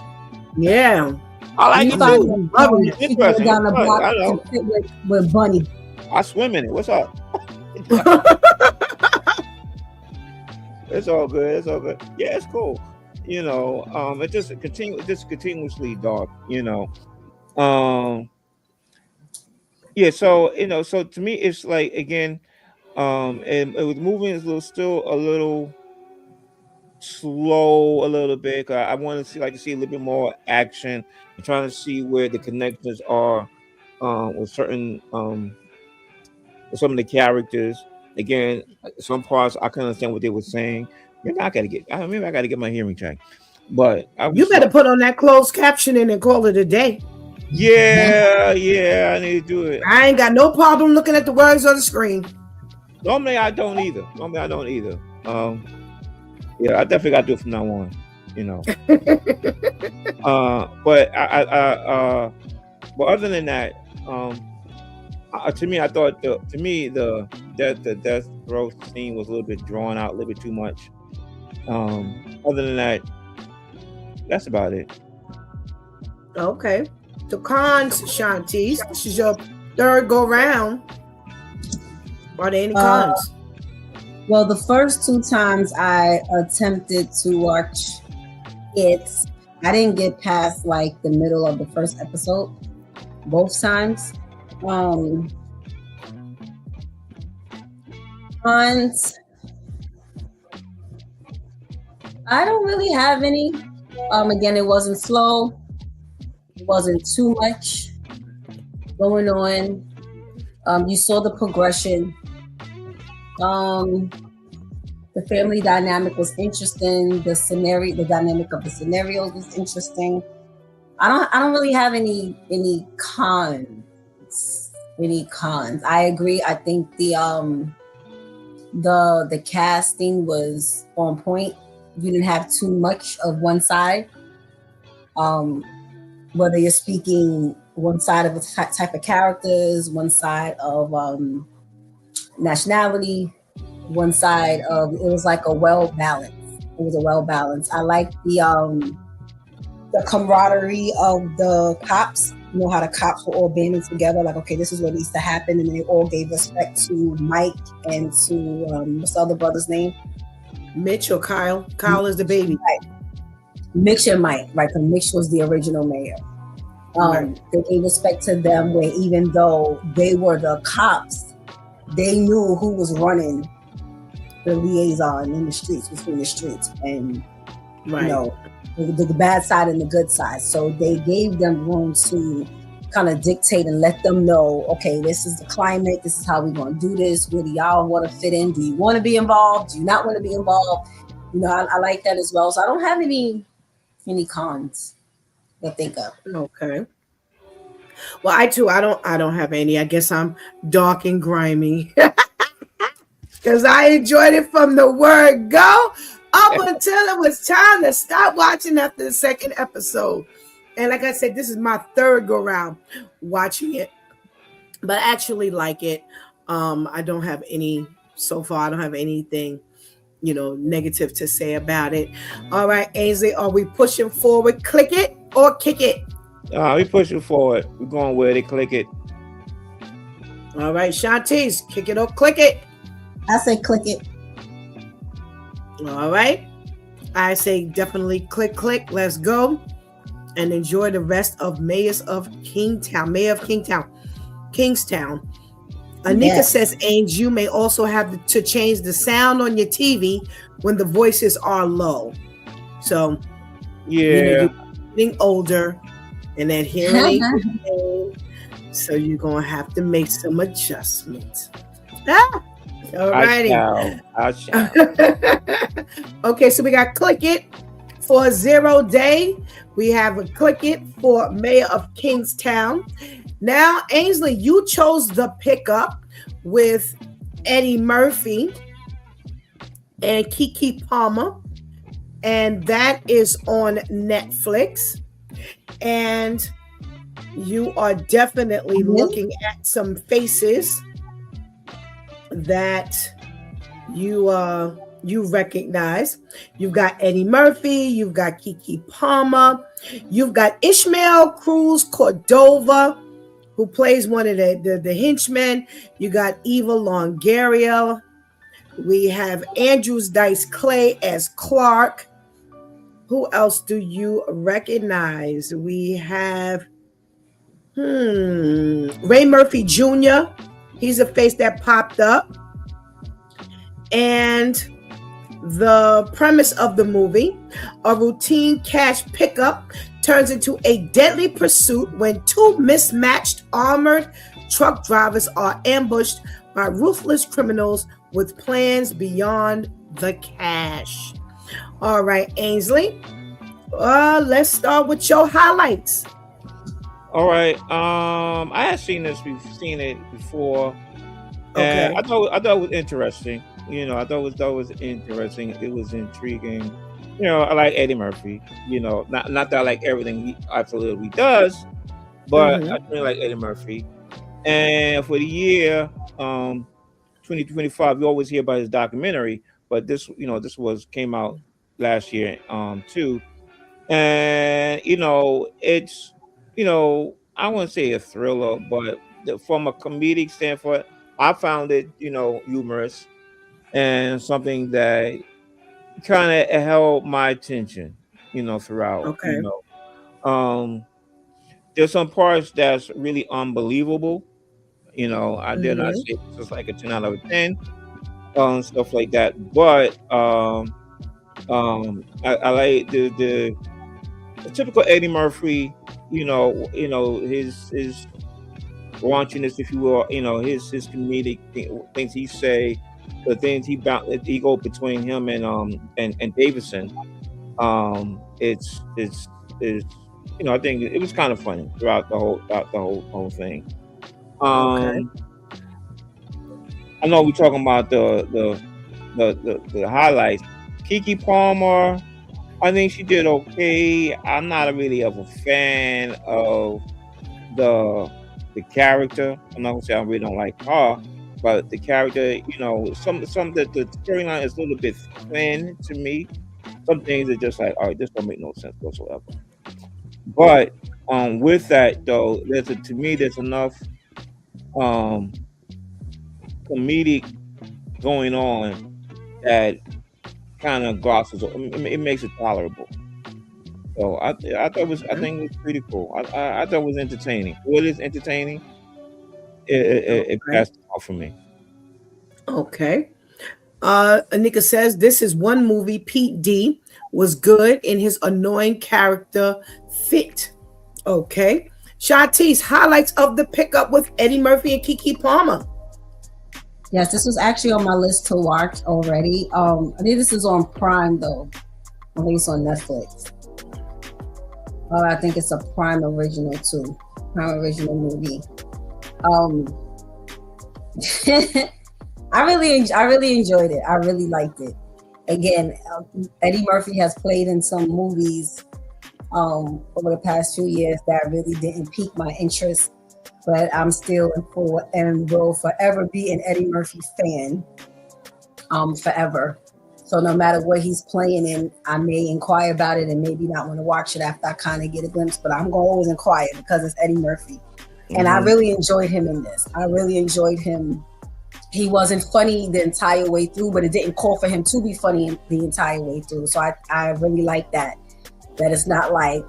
Yeah. I like You it find too. her Loving going, it. she go Interesting. down It's the fun. block I to know. sit with Bunny. I swim in it. What's up? It's all good. It's all good. Yeah, it's cool. It just continuously dark. Um, yeah. So so to me, it's like again, and it was moving is still a little slow, a little bit. I want to see a little bit more action. I'm trying to see where the connections are, with certain with some of the characters. Again, some parts I can understand what they were saying. Maybe I gotta get my hearing checked. But I You was better like, put on that closed captioning and call it a day. yeah, I need to do it. I ain't got no problem looking at the words on the screen. Normally I don't either. Yeah, I definitely got to do it from now on. You know. But but other than that, to me, I thought the death row scene was a little bit drawn out, a little bit too much. Other than that, that's about it. Okay. The cons, Shantice. This is your third go round. Are there any cons? Well, the first two times I attempted to watch it, I didn't get past like the middle of the first episode. Both times. Cons. I don't really have any. Again, it wasn't slow. It wasn't too much going on. You saw the progression. The family dynamic was interesting. The dynamic of the scenarios was interesting. I don't really have any cons. Any cons. I agree. I think the casting was on point. You didn't have too much of one side. Whether you're speaking one side of a type of characters, one side of nationality, one side of it was like a well balanced. It was a well balanced. I like the camaraderie of the cops. You know how the cops were all banding together, like, okay, this is what needs to happen, and they all gave respect to Mike and to what's the other brother's name? Mitch or Kyle? Kyle is the baby. Right. Mitch and Mike, right? Because Mitch was the original mayor. Right. They gave respect to them, where even though they were the cops, they knew who was running the liaison in the streets, between the streets, and the bad side and the good side. So they gave them room to kind of dictate and let them know, okay, this is the climate, this is how we're going to do this. Where do y'all want to fit in? Do you want to be involved? Do you not want to be involved? I like that as well. So I don't have any cons to think of. Okay. Well, I don't have any. I guess I'm dark and grimy. Because I enjoyed it from the word go up until it was time to stop watching after the second episode. And like I said, this is my third go round watching it. But I actually like it. I don't have any so far. I don't have anything, negative to say about it. All right, Ainsley, are we pushing forward? Click it or kick it? We pushing forward. We're going where they click it. All right, Shantice, kick it or click it? I say click it. All right. I say definitely click. Let's go and enjoy the rest of Mayor of Kingstown. Kingstown. Anika says, Ainge, you may also have to change the sound on your TV when the voices are low. So, yeah, you're getting older, and that hearing aid So you're gonna have to make some adjustments. Ah, all I righty. shall. I shall. Okay, so we got Click It for 0 Day. We have a Click It for Mayor of Kingstown. Now, Ainsley, you chose the pickup with Eddie Murphy and Keke Palmer, and that is on Netflix. And you are definitely looking at some faces that you recognize. You've got Eddie Murphy, you've got Keke Palmer, you've got Ishmael Cruz Cordova, who plays one of the henchmen. You got Eva Longoria. We have Andrews Dice Clay as Clark. Who else do you recognize? We have Ray Murphy Jr. He's a face that popped up. And the premise of the movie: a routine cash pickup turns into a deadly pursuit when two mismatched armored truck drivers are ambushed by ruthless criminals with plans beyond the cash. All right, Ainsley, let's start with your highlights. All right. I had seen this. We've seen it before, and I thought it was interesting. I thought it was interesting. It was intriguing. I like Eddie Murphy. Not that I like everything he absolutely does, but I really like Eddie Murphy. And for the year 2025, you always hear about his documentary, but this came out last year too. And it's I wouldn't say a thriller, but from a comedic standpoint, I found it humorous and something that kind of held my attention throughout. There's some parts that's really unbelievable. I dare not say it's just like a 10 out of a 10, stuff like that. But I like the typical Eddie Murphy, his raunchiness, if you will, his comedic things he say, the things he go between him and Davidson. It's I think it was kind of funny throughout the whole thing. I know we're talking about the highlights. Keke Palmer, I think she did okay. I'm not really of a fan of the character. I'm not gonna say I really don't like her, but the character, some the storyline is a little bit thin to me. Some things are just like, all right, this don't make no sense whatsoever. But with that though, to me there's enough comedic going on that kind of glosses. It makes it tolerable. So I thought it was. I think it was pretty cool. I thought it was entertaining. What is entertaining? It passed off for me. Okay. Anika says this is one movie Pete D was good in his annoying character fit. Okay. Shatice, highlights of the pickup with Eddie Murphy and Keke Palmer. Yes, this was actually on my list to watch already. I think this is on Prime though. I think it's on Netflix. I think it's a Prime original too. Prime original movie. I really enjoyed it. I really liked it. Again, Eddie Murphy has played in some movies over the past few years that really didn't pique my interest, but I'm still and will forever be an Eddie Murphy fan. Forever. So no matter what he's playing in, I may inquire about it and maybe not want to watch it after I kind of get a glimpse, but I'm going to always inquire because it's Eddie Murphy. And I really enjoyed him in this. I really enjoyed him. He wasn't funny the entire way through, but it didn't call for him to be funny the entire way through. So I really like that it's not like,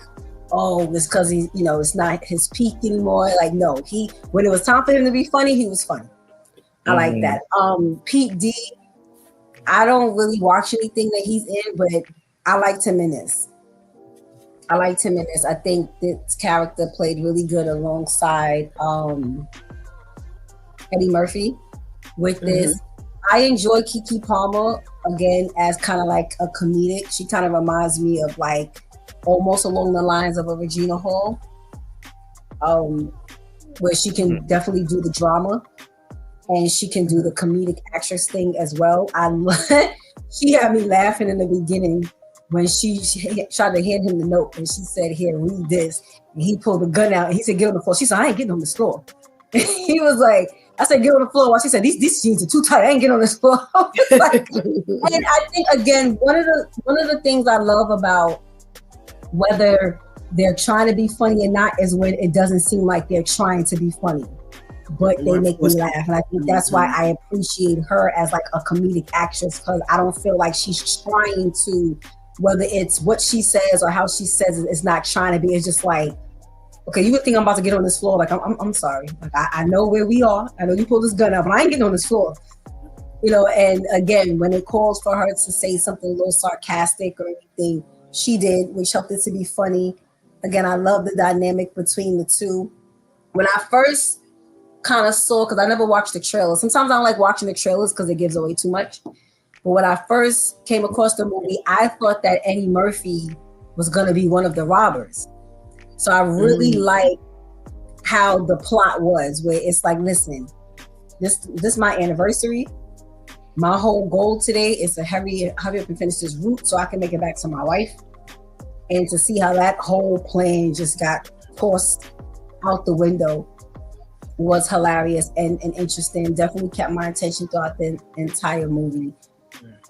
oh, it's because he's, it's not his peak anymore. Like, no, when it was time for him to be funny, he was funny. I like that. Pete D, I don't really watch anything that he's in, but I liked him in this. I liked him in this. I think this character played really good alongside Eddie Murphy with this. I enjoy Keke Palmer again as kind of like a comedic. She kind of reminds me of like almost along the lines of a Regina Hall, where she can definitely do the drama and she can do the comedic actress thing as well. She had me laughing in the beginning when she tried to hand him the note and she said, "Here, read this." And he pulled the gun out and he said, "Get on the floor." She said, "I ain't getting on this floor." He was like, I said, "Get on the floor." Well, she said, these jeans are too tight. I ain't getting on this floor. Like, and I think again, one of the things I love about whether they're trying to be funny or not is when it doesn't seem like they're trying to be funny, but they make me laugh. And I think that's why I appreciate her as like a comedic actress, because I don't feel like she's trying to, whether it's what she says or how she says it, it's not trying to be. It's just like, okay, you would think I'm about to get on this floor. Like, I'm sorry. Like, I know where we are. I know you pulled this gun out, but I ain't getting on this floor. You know, and again, when it calls for her to say something a little sarcastic or anything, she did, which helped it to be funny. Again, I love the dynamic between the two. When I first kind of saw, because I never watched the trailer. Sometimes I don't like watching the trailers because it gives away too much. But when I first came across the movie, I thought that Eddie Murphy was going to be one of the robbers. So I really like how the plot was, where it's like, listen, this is my anniversary. My whole goal today is to hurry up and finish this route so I can make it back to my wife. And to see how that whole plan just got tossed out the window was hilarious and interesting. Definitely kept my attention throughout the entire movie.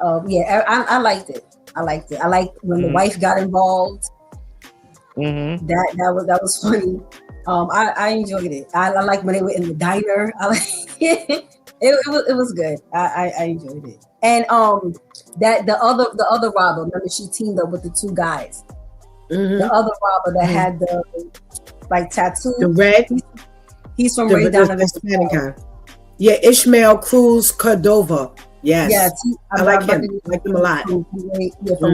I liked it. I liked when the wife got involved. That was funny. I enjoyed it. I like when they were in the diner. I like it was good. I enjoyed it. And that the other robber, remember she teamed up with the two guys. The other robber that had the like tattoo. The red. He's from Ray Donovan. Yeah, Ishmael Cruz Cordova. Yes. I like him. I like him a lot. From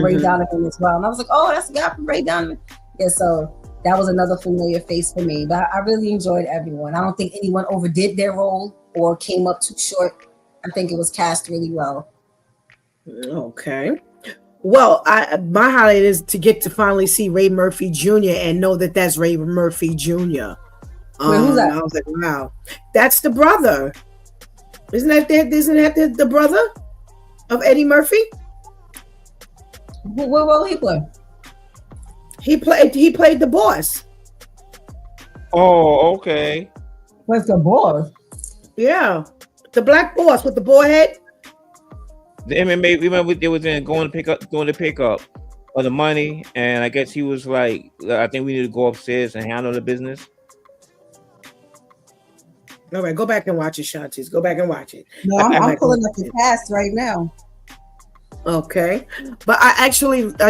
Ray Donovan as well. And I was like, oh, that's the guy from Ray Donovan. Yeah, so that was another familiar face for me. But I really enjoyed everyone. I don't think anyone overdid their role or came up too short. I think it was cast really well. Okay. Well, my highlight is to get to finally see Ray Murphy Jr. and know that that's Ray Murphy Jr. Wait, who's that? I was like, wow, that's the brother. Isn't that the brother of Eddie Murphy? What role he play? He played the boss. Oh, okay. What's the boss? Yeah, the black boss with the boy head. The MMA, remember they was in doing the pickup of the money, and I guess he was like, I think we need to go upstairs and handle the business. All right, go back and watch it, Shanti's. Go back and watch it. No, I'm pulling up the cast right now. Okay, but I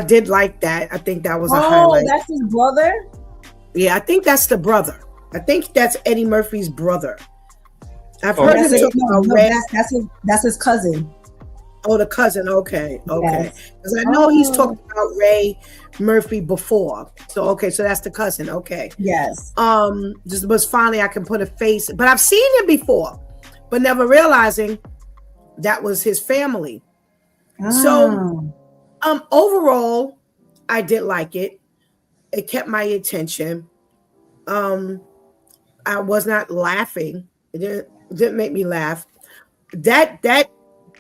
did like that. I think that was a highlight. Oh, that's his brother? Yeah, I think that's the brother. I think that's Eddie Murphy's brother. I've heard him talk about Ray. That's his cousin. Oh, the cousin. Okay. Yes. Because I know he's talked about Ray Murphy before. So that's the cousin. Okay. Yes. Just was finally I can put a face, but I've seen him before, but never realizing that was his family. So, overall, I did like it. It kept my attention. I was not laughing. It didn't make me laugh. That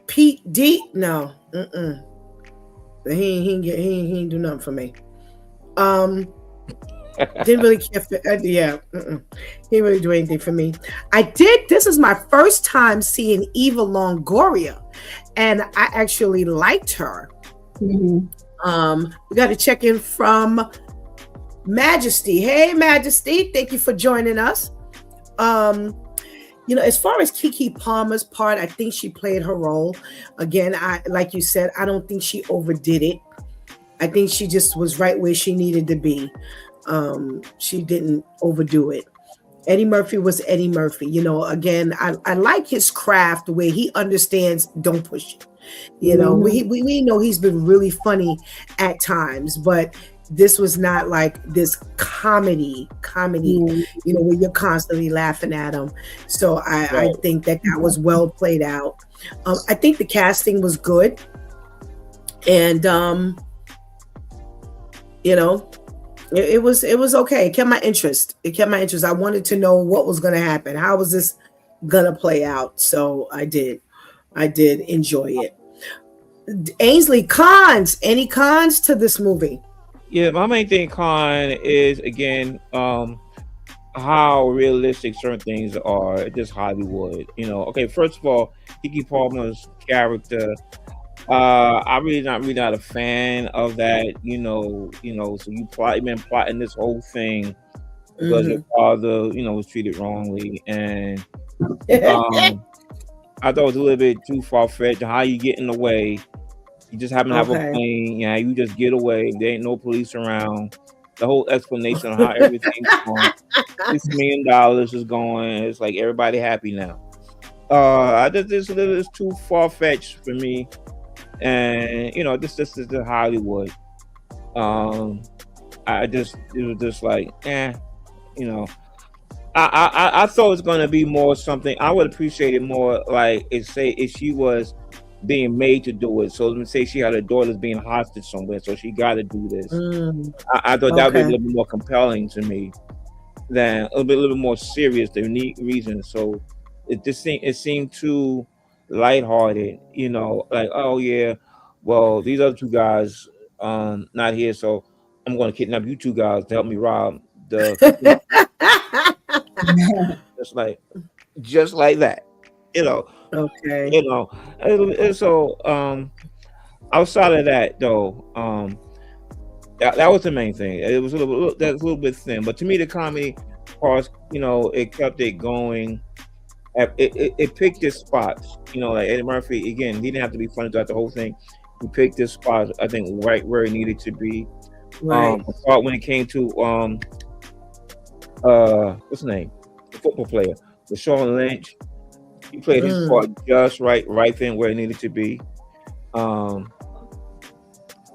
Pete D, no, he ain't do nothing for me. Didn't really care for he didn't really do anything for me. This is my first time seeing Eva Longoria, and I actually liked her. We got to check in from Majesty. Hey Majesty, thank you for joining us. As far as Keke Palmer's part, I think she played her role. Again, like you said, I don't think she overdid it. I think she just was right where she needed to be. She didn't overdo it. Eddie Murphy was Eddie Murphy. Again, I like his craft, the way he understands don't push it. We know he's been really funny at times, but this was not like this comedy, where you're constantly laughing at them. So I think that was well played out. I think the casting was good, and it was okay. It kept my interest. I wanted to know what was going to happen. How was this going to play out? So I did enjoy it. Ainsley, cons. Any cons to this movie? Yeah, my main thing con is again how realistic certain things are. Just Hollywood, Okay, first of all, Keke Palmer's character. I'm really not a fan of that. So you've been plotting this whole thing because your father, was treated wrongly, and I thought it was a little bit too far fetched. How you get in the way? You just happen to have a plane. Yeah, you just get away. There ain't no police around. The whole explanation on how everything's going. $6 million is going. It's like everybody happy now. I just this is too far fetched for me, and this is the Hollywood. It was just like I thought it was gonna be more something. I would appreciate it more like if she was being made to do it. So let me say she had her daughters being hostage somewhere, so she got to do this. I thought that would be a little bit more compelling to me than a little bit more serious. The unique reason. So it seemed too lighthearted. Like, oh yeah, well these other two guys not here, so I'm going to kidnap you two guys to help me rob the. just like that. Okay. And so outside of that though, that was the main thing. It was a little bit thin, but to me the comedy parts, it kept it going. It picked its spots, like Eddie Murphy again. He didn't have to be funny throughout the whole thing. He picked his spots, I think, right where it needed to be. Right. I thought when it came to what's his name, the football player, Deshaun Lynch. He played his part just right then where it needed to be. That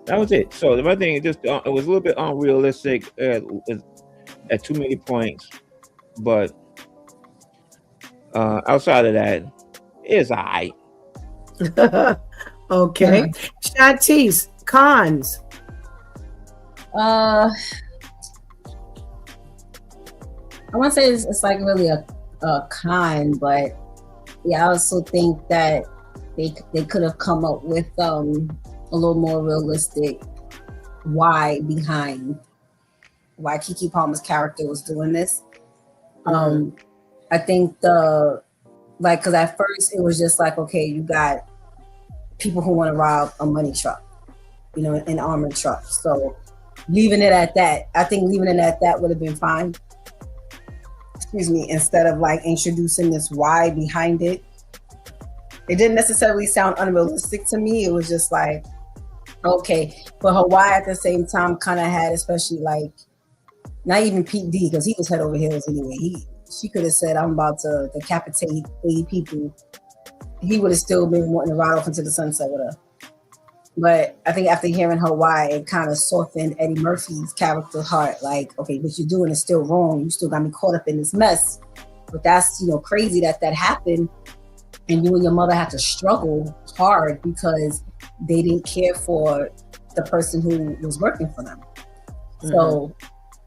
was it. So the other thing, it was a little bit unrealistic at too many points, but outside of that, it's alright. Okay, Shantice, cons. I want to say it's like really a con, but yeah, I also think that they could have come up with a little more realistic why behind why Keke Palmer's character was doing this. I think because at first it was just like, okay, you got people who want to rob a money truck, an armored truck. So leaving it at that, I think leaving it at that would have been fine. Excuse me, instead of like introducing this why behind it. It didn't necessarily sound unrealistic to me. It was just like, okay. But her why at the same time kind of had, especially like, not even Pete D, because he was head over heels anyway. She could have said, I'm about to decapitate 80 people. He would have still been wanting to ride off into the sunset with her. But I think after hearing her why, it kind of softened Eddie Murphy's character's heart. Like, okay, what you're doing is still wrong. You still got me caught up in this mess. But that's, crazy that happened. And you and your mother had to struggle hard because they didn't care for the person who was working for them. So,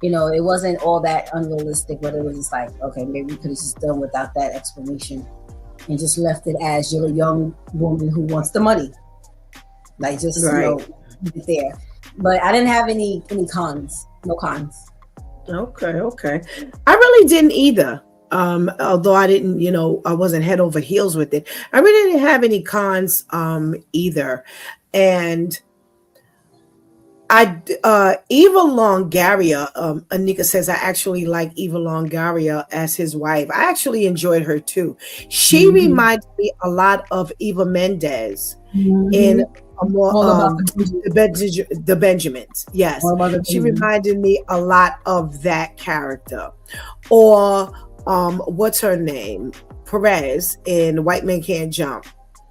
it wasn't all that unrealistic, but it was just like, okay, maybe we could have just done without that explanation and just left it as you're a young woman who wants the money. Like, just, leave it there. But I didn't have any cons. No cons. Okay. I really didn't either. Although I didn't, I wasn't head over heels with it. I really didn't have any cons either. And Eva Longoria, Anika says, I actually like Eva Longoria as his wife. I actually enjoyed her too. She reminds me a lot of Eva Mendes in a more the Benjamins. Yes, she reminded me a lot of that character. Or what's her name? Perez in White Men Can't Jump.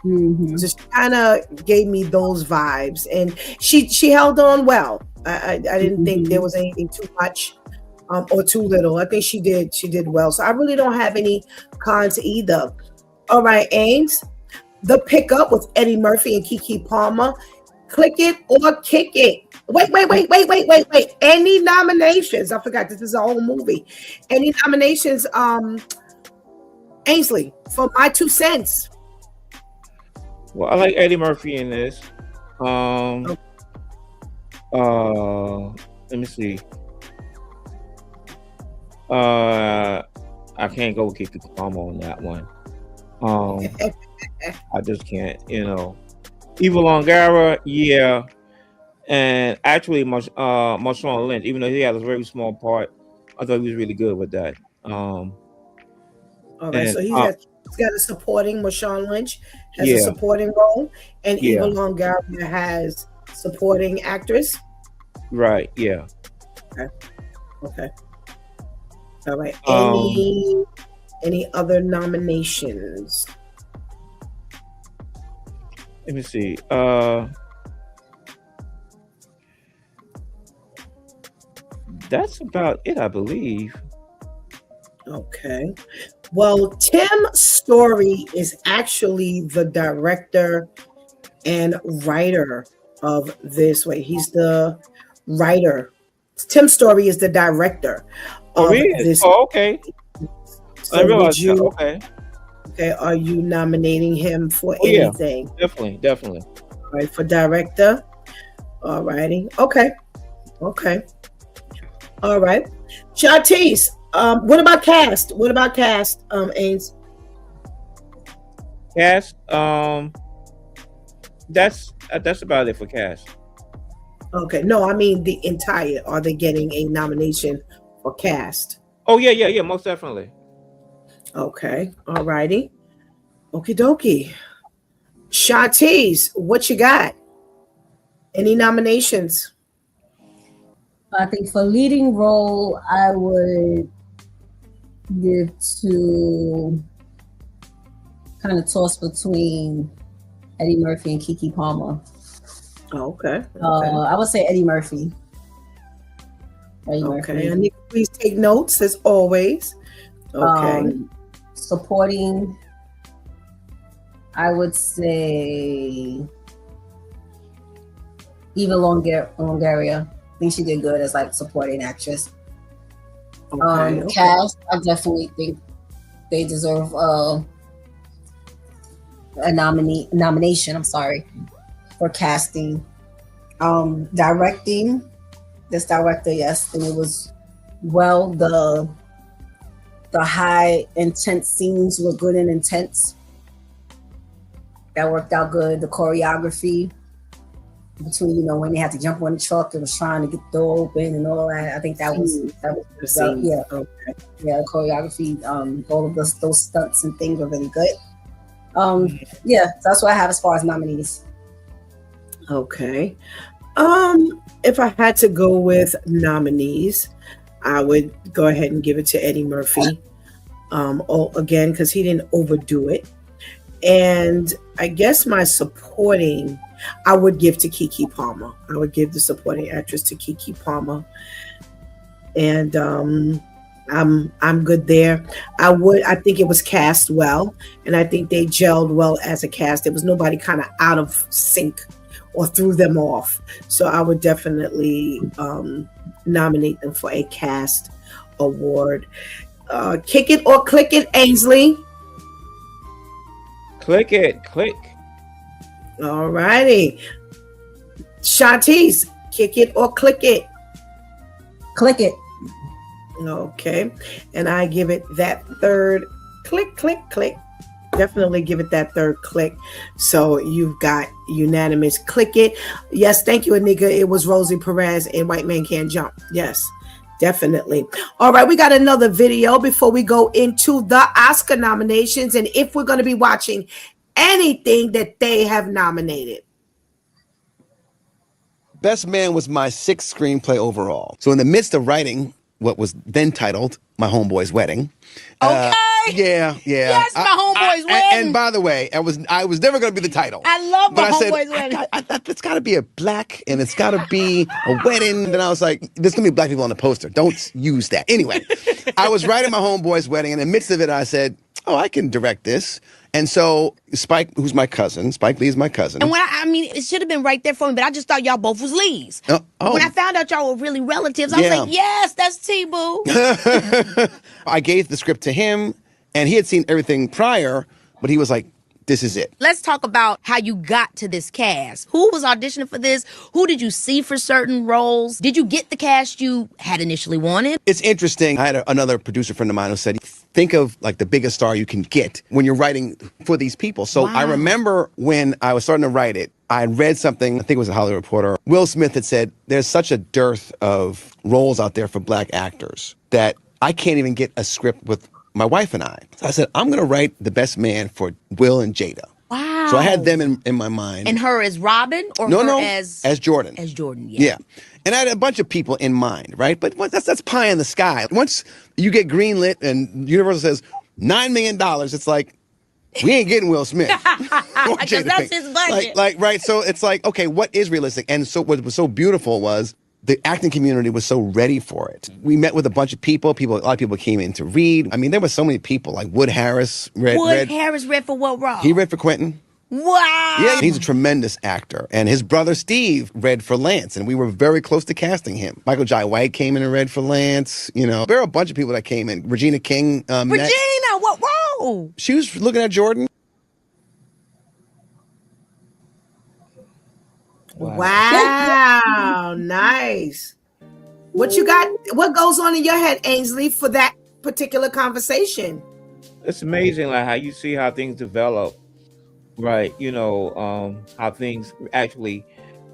Mm-hmm. So she kind of gave me those vibes, and she held on well. I didn't think there was anything too much or too little. I think she did well. So I really don't have any cons either. All right, Ames, The Pickup with Eddie Murphy and Keke Palmer. Click it or kick it. Wait. Any nominations? I forgot this is a whole movie. Any nominations, Ainsley, for my 2 cents? Well, I like Eddie Murphy in this. Let me see. I can't go kick the Palmer on that one. I just can't, Eva Longoria, yeah. And actually, Marshawn Lynch, even though he had a very small part, I thought he was really good with that. All right, so he's got a supporting. Marshawn Lynch has a supporting role, and Eva Longoria has supporting actress. Right. Yeah. Okay. All right. Any other nominations? Let me see. That's about it, I believe. Okay. Well, Tim Story is actually the director and writer of this. Wait, he's the writer. Tim Story is the director of this. Oh, okay. So I realized that. Okay. Okay, are you nominating him for anything? Yeah, definitely. All right, for director. All righty. Okay. All right. Shantice, what about cast? Ains? Cast, that's about it for cast. Okay. No, I mean the entire. Are they getting a nomination for cast? Oh, yeah, most definitely. Okay. All righty. Okie dokie. Shantice, what you got? Any nominations? I think for leading role, I would give to kind of toss between Eddie Murphy and Keke Palmer. Oh, okay. I would say Eddie Murphy. Okay. And please take notes as always. Okay. Supporting, I would say Eva Longoria. I think she did good as like supporting actress. Cast, I definitely think they deserve a nomination. I'm sorry, for casting. Directing, this director, yes, and it was well. The high intense scenes were good and intense. That worked out good. The choreography between, when they had to jump on the truck, it was trying to get the door open and all that. I think that was yeah. Okay. Yeah, the choreography, all of those stunts and things were really good. Yeah, so that's what I have as far as nominees. Okay. If I had to go with nominees, I would go ahead and give it to Eddie Murphy. Again, because he didn't overdo it. And I guess my supporting, I would give to Keke Palmer. I would give the supporting actress to Keke Palmer. And I'm good there. I think it was cast well, and I think they gelled well as a cast. There was nobody kind of out of sync or threw them off. So I would definitely nominate them for a cast award. Kick it or click it, Ainsley. Click it. All righty. Shantice, kick it or click it? Click it. Okay. And I give it that third click. Definitely give it that third click. So you've got unanimous click it. Yes, thank you, Anika. It was Rosie Perez and White Man Can't Jump. Yes, definitely. All right, we got another video before we go into the Oscar nominations and if we're going to be watching anything that they have nominated. Best Man was my 6th screenplay overall. So in the midst of writing what was then titled My Homeboy's Wedding, Yeah. Yes, my homeboy's wedding. And by the way, I was never going to be the title. I love my but homeboy's wedding. I thought it's got to be a black and it's got to be a wedding. And I was like, there's going to be black people on the poster. Don't use that. Anyway, I was writing my homeboy's wedding, and in the midst of it, I said, oh, I can direct this. And so Spike, who's my cousin, Spike Lee is my cousin. And when I mean, it should have been right there for me, but I just thought y'all both was Lees. Oh. When I found out y'all were really relatives, I was like, yes, that's T-Boo. I gave the script to him, and he had seen everything prior, but he was like, this is it. Let's talk about how you got to this cast. Who was auditioning for this? Who did you see for certain roles? Did you get the cast you had initially wanted? It's interesting. I had another producer friend of mine who said, think of like the biggest star you can get when you're writing for these people. So I remember when I was starting to write it, I had read something, I think it was a Hollywood Reporter. Will Smith had said, there's such a dearth of roles out there for black actors that I can't even get a script with my wife and I. So I said, I'm going to write the best man for Will and Jada. Wow. So I had them in my mind. And her as Robin or no, as Jordan. As Jordan, Yeah. And I had a bunch of people in mind, right? But that's pie in the sky. Once you get greenlit and Universal says $9 million, it's like, we ain't getting Will Smith. Because that's his budget. Right. So it's like, okay, what is realistic? And so what was so beautiful was the acting community was so ready for it. We met with a bunch of people. A lot of people came in to read. I mean, there were so many people, like Wood Harris read. Harris read for what role? He read for Quentin. Wow. Yeah, he's a tremendous actor. And his brother Steve read for Lance, and we were very close to casting him. Michael Jai White came in and read for Lance. You know, there were a bunch of people that came in. Regina King Regina, what role? She was looking at Jordan. Wow, nice. What you got? What goes on in your head, Ainsley, for that particular conversation? It's amazing, like how you see how things develop, right? You know, how things actually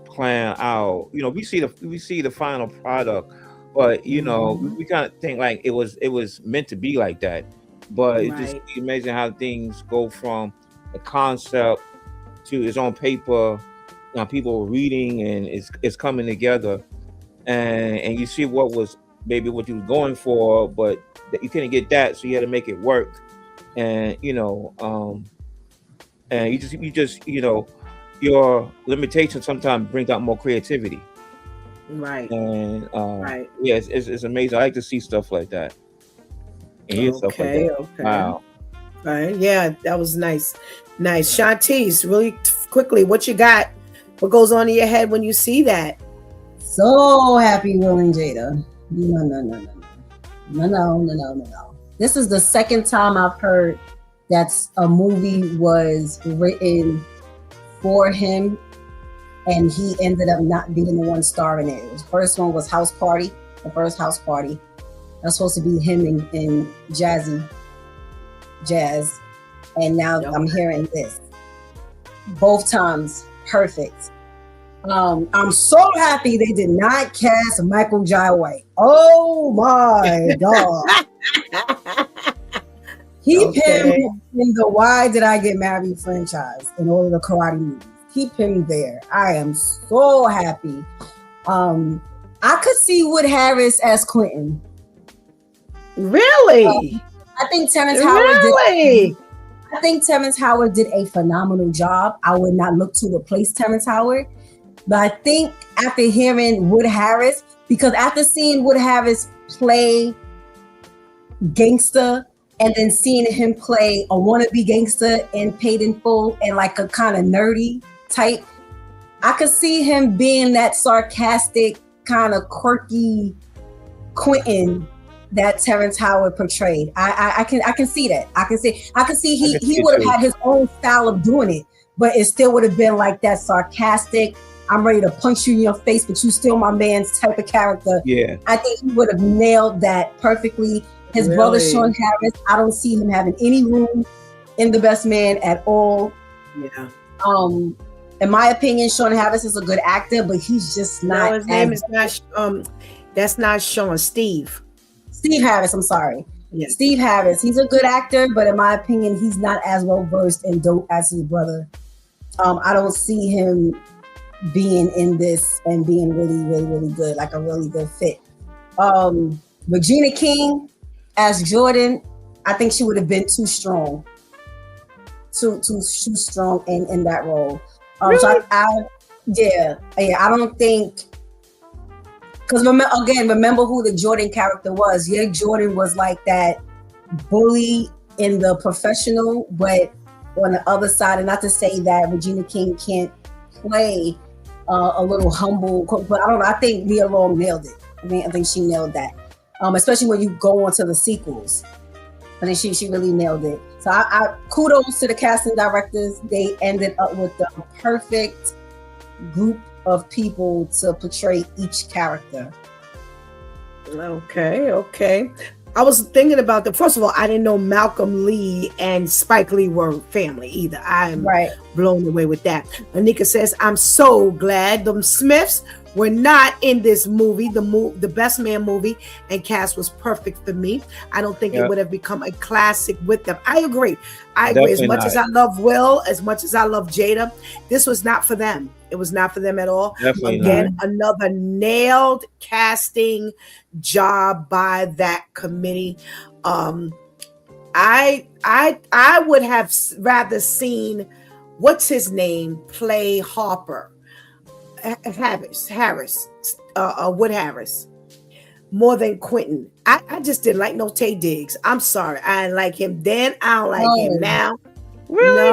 plan out. You know, we see the final product, but you know, we kind of think like it was meant to be like that. But it's just amazing how things go from a concept to its on paper. Now people reading and it's coming together, and you see what was maybe what you were going for, but you couldn't get that, so you had to make it work. And you know, and you just you know, your limitations sometimes brings out more creativity. Right. And yeah, it's amazing. I like to see stuff like that. And hear stuff like that. Okay. Wow. Right. Yeah, that was nice. Shantice, really quickly, what you got? What goes on in your head when you see that? So happy, Will and Jada. No. This is the second time I've heard that a movie was written for him and he ended up not being the one starring it. The first one was House Party, the first House Party. That's supposed to be him and Jazz. And now I'm hearing this. Both times, perfect. I'm so happy they did not cast Michael Jai White. Oh my God. Keep him in the Why Did I Get Married franchise in all of the karate movies. Keep him there. I am so happy. I could see Wood Harris as Quentin. Really? I think Terrence Howard I think Terrence Howard did a phenomenal job. I would not look to replace Terrence Howard. But I think after hearing Wood Harris, because after seeing Wood Harris play gangster and then seeing him play a wannabe gangster in Paid in Full and like a kind of nerdy type, I could see him being that sarcastic, kind of quirky Quentin that Terrence Howard portrayed. I can see that. I can see he would have had his own style of doing it, but it still would have been like that sarcastic, I'm ready to punch you in your face, but you still my man's type of character. Yeah. I think he would have nailed that perfectly. His brother, Sean Harris, I don't see him having any room in The Best Man at all. Yeah. In my opinion, Sean Harris is a good actor, but he's just not. No, his name is not, that's not Sean, Steve Harris, I'm sorry. Yes. Steve Harris, he's a good actor, but in my opinion, he's not as well versed and dope as his brother. I don't see him being in this and being really, really, really good, like a really good fit. Regina King as Jordan, I think she would have been too strong, too strong in that role. Really? So yeah, I don't think, because remember who the Jordan character was. Yeah, Jordan was like that bully in the professional, but on the other side, and not to say that Regina King can't play a little humble, but I think Nia Long nailed it. I think she nailed that, especially when you go on to the sequels. I think she really nailed it. So I kudos to the casting directors. They ended up with the perfect group of people to portray each character. Okay. I was thinking about first of all, I didn't know Malcolm Lee and Spike Lee were family either. I'm blown away with that. Anika says, I'm so glad the Smiths were not in this movie, the Best Man movie, and cast was perfect for me. I don't think it would have become a classic with them. I agree. As much as I love Will, as much as I love Jada, this was not for them. It was not for them at all. Again, another nailed casting job by that committee. I would have rather seen what's his name play Harper. Wood Harris, more than Quentin. I just didn't like no Taye Diggs. I'm sorry, I didn't like him then. I don't like him now. Really?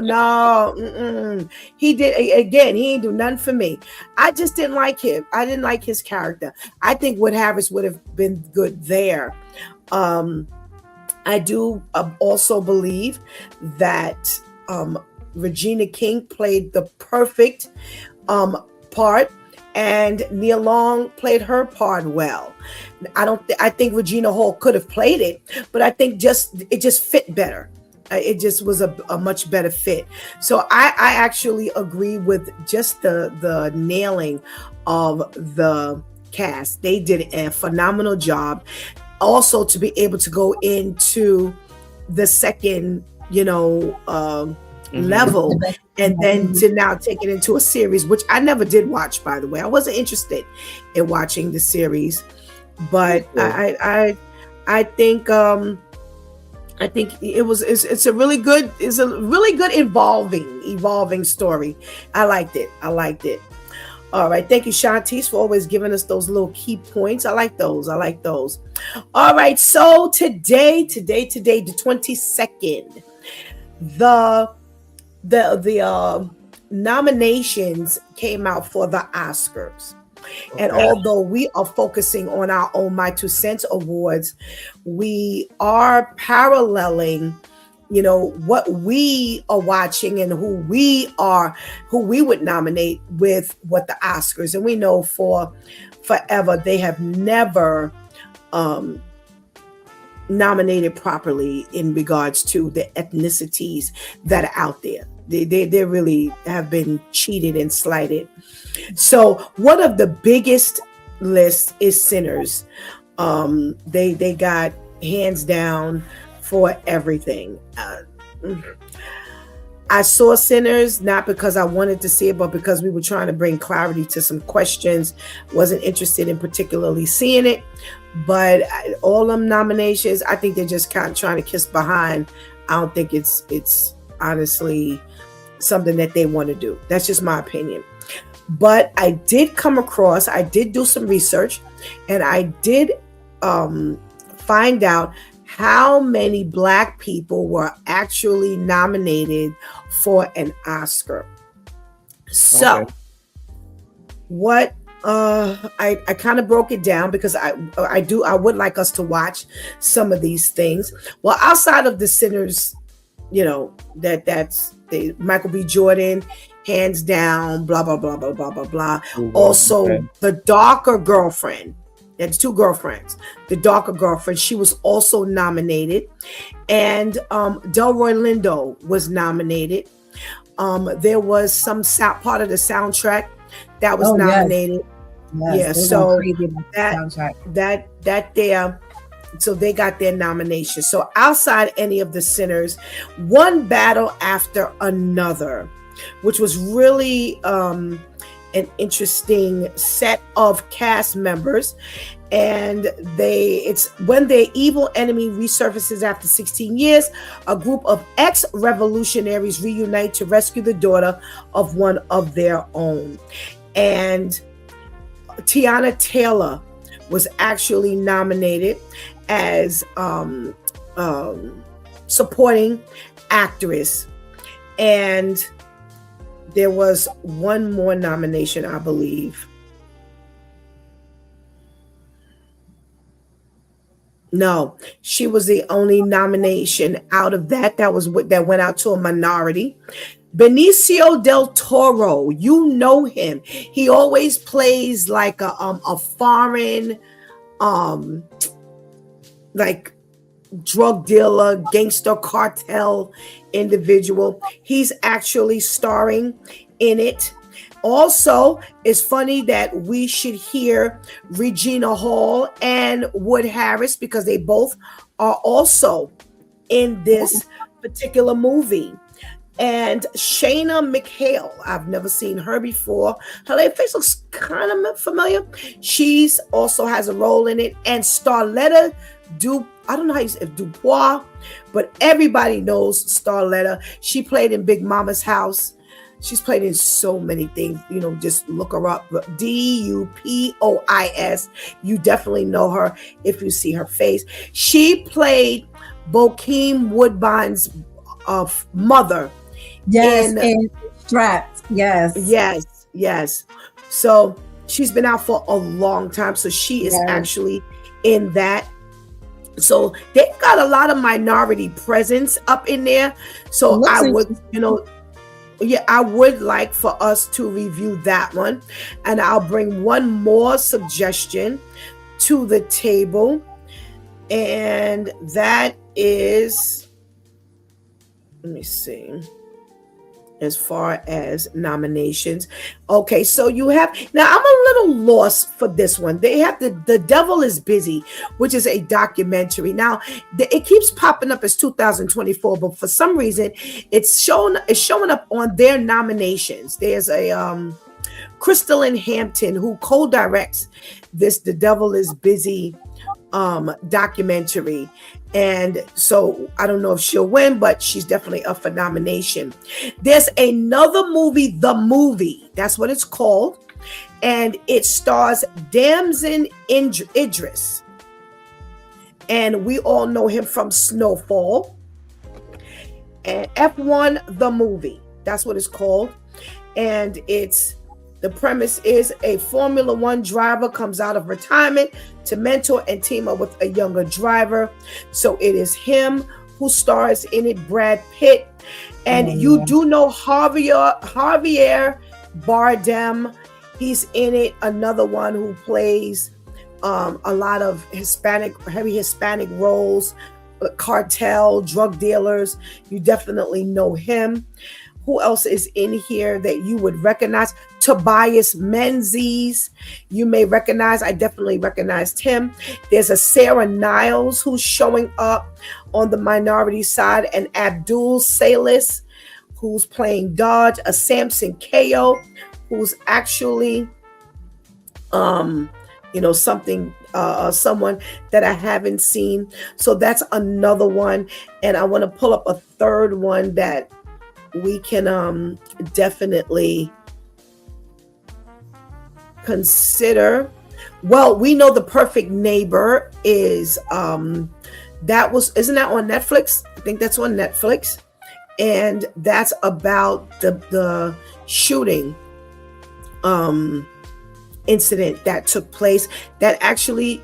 No. He did again. He ain't do nothing for me. I just didn't like him. I didn't like his character. I think Wood Harris would have been good there. I do also believe that Regina King played the perfect part, and Nia Long played her part well. I think Regina Hall could have played it, but I think it just fit better. It just was a much better fit. So I actually agree with just the nailing of the cast. They did a phenomenal job. Also, to be able to go into the second, level, and then to now take it into a series, which I never did watch, by the way. I wasn't interested in watching the series, but I think it's a really good evolving story. I liked it. All right, thank you, Shantice, for always giving us those little key points. I like those. All right, so today, the 22nd, the nominations came out for the Oscars. Okay. And although we are focusing on our own My Two Cents Awards, we are paralleling, what we are watching and who we would nominate with what the Oscars. And we know forever they have never nominated properly in regards to the ethnicities that are out there. They really have been cheated and slighted. So one of the biggest lists is Sinners. They got hands down for everything. I saw Sinners not because I wanted to see it, but because we were trying to bring clarity to some questions. Wasn't interested in particularly seeing it, but all them nominations, I think they're just kind of trying to kiss behind. I don't think it's honestly something that they want to do. That's just my opinion. But I did do some research, and I did find out how many Black people were actually nominated for an Oscar. So what I kind of broke it down because I would like us to watch some of these things. Well, outside of the Sinners, that's the Michael B. Jordan, hands down, blah blah blah blah blah blah blah. Also, The Darker Girlfriend. There's two girlfriends. The Darker Girlfriend, she was also nominated, and Delroy Lindo was nominated. There was some part of the soundtrack that was nominated. Yes. So that there. So they got their nomination. So outside any of the Sinners, one battle after another, which was really an interesting set of cast members. And it's when their evil enemy resurfaces after 16 years, a group of ex-revolutionaries reunite to rescue the daughter of one of their own. And Tiana Taylor was actually nominated as supporting actress. And there was one more nomination, I believe. No, she was the only nomination out of that. That went out to a minority. Benicio del Toro, you know him. He always plays like a foreign like drug dealer, gangster cartel individual. He's actually starring in it. Also, it's funny that we should hear Regina Hall and Wood Harris, because they both are also in this particular movie. And Shayna McHale, I've never seen her before. Her face looks kind of familiar. She's also has a role in it. And Starletta I don't know how you say Dubois, but everybody knows Starletta. She played in Big Mama's House. She's played in so many things. Just look her up. Dupois. You definitely know her if you see her face. She played Bokeem Woodbine's mother. Yes, in Strapped. Yes. So she's been out for a long time. So she is actually in that. So they've got a lot of minority presence up in there. So I would, I would like for us to review that one. And I'll bring one more suggestion to the table. And that is, let me see, as far as nominations. Okay, so you have, now I'm a little lost for this one. They have The Devil is Busy, which is a documentary. Now, it keeps popping up as 2024, but for some reason, it's showing up on their nominations. There's a Crystalline Hampton who co-directs this The Devil is Busy documentary. And so I don't know if she'll win, but she's definitely up for nomination. There's another movie, The Movie. That's what it's called. And it stars Damson Idris. And we all know him from Snowfall. And F1, The Movie. That's what it's called. And the premise is a Formula One driver comes out of retirement to mentor and team up with a younger driver. So it is him who stars in it, Brad Pitt. And you do know Javier Bardem. He's in it. Another one who plays a lot of heavy Hispanic roles, cartel, drug dealers. You definitely know him. Who else is in here that you would recognize? Tobias Menzies, you may recognize. I definitely recognized him. There's a Sarah Niles who's showing up on the minority side, and Abdul Salis, who's playing Dodge, a Samson Kao, who's actually, someone that I haven't seen. So that's another one. And I want to pull up a third one that we can definitely consider. Well, we know The Perfect Neighbor is isn't that on Netflix? I think that's on Netflix. And that's about the shooting incident that took place that actually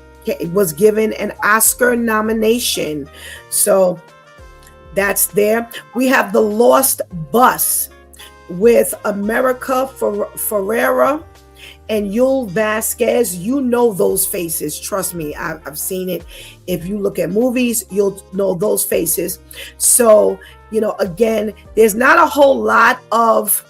was given an Oscar nomination. So that's there. We have The Lost Bus with America Ferrera and Yul Vasquez. You know those faces. Trust me, I've seen it. If you look at movies, you'll know those faces. So, again, there's not a whole lot of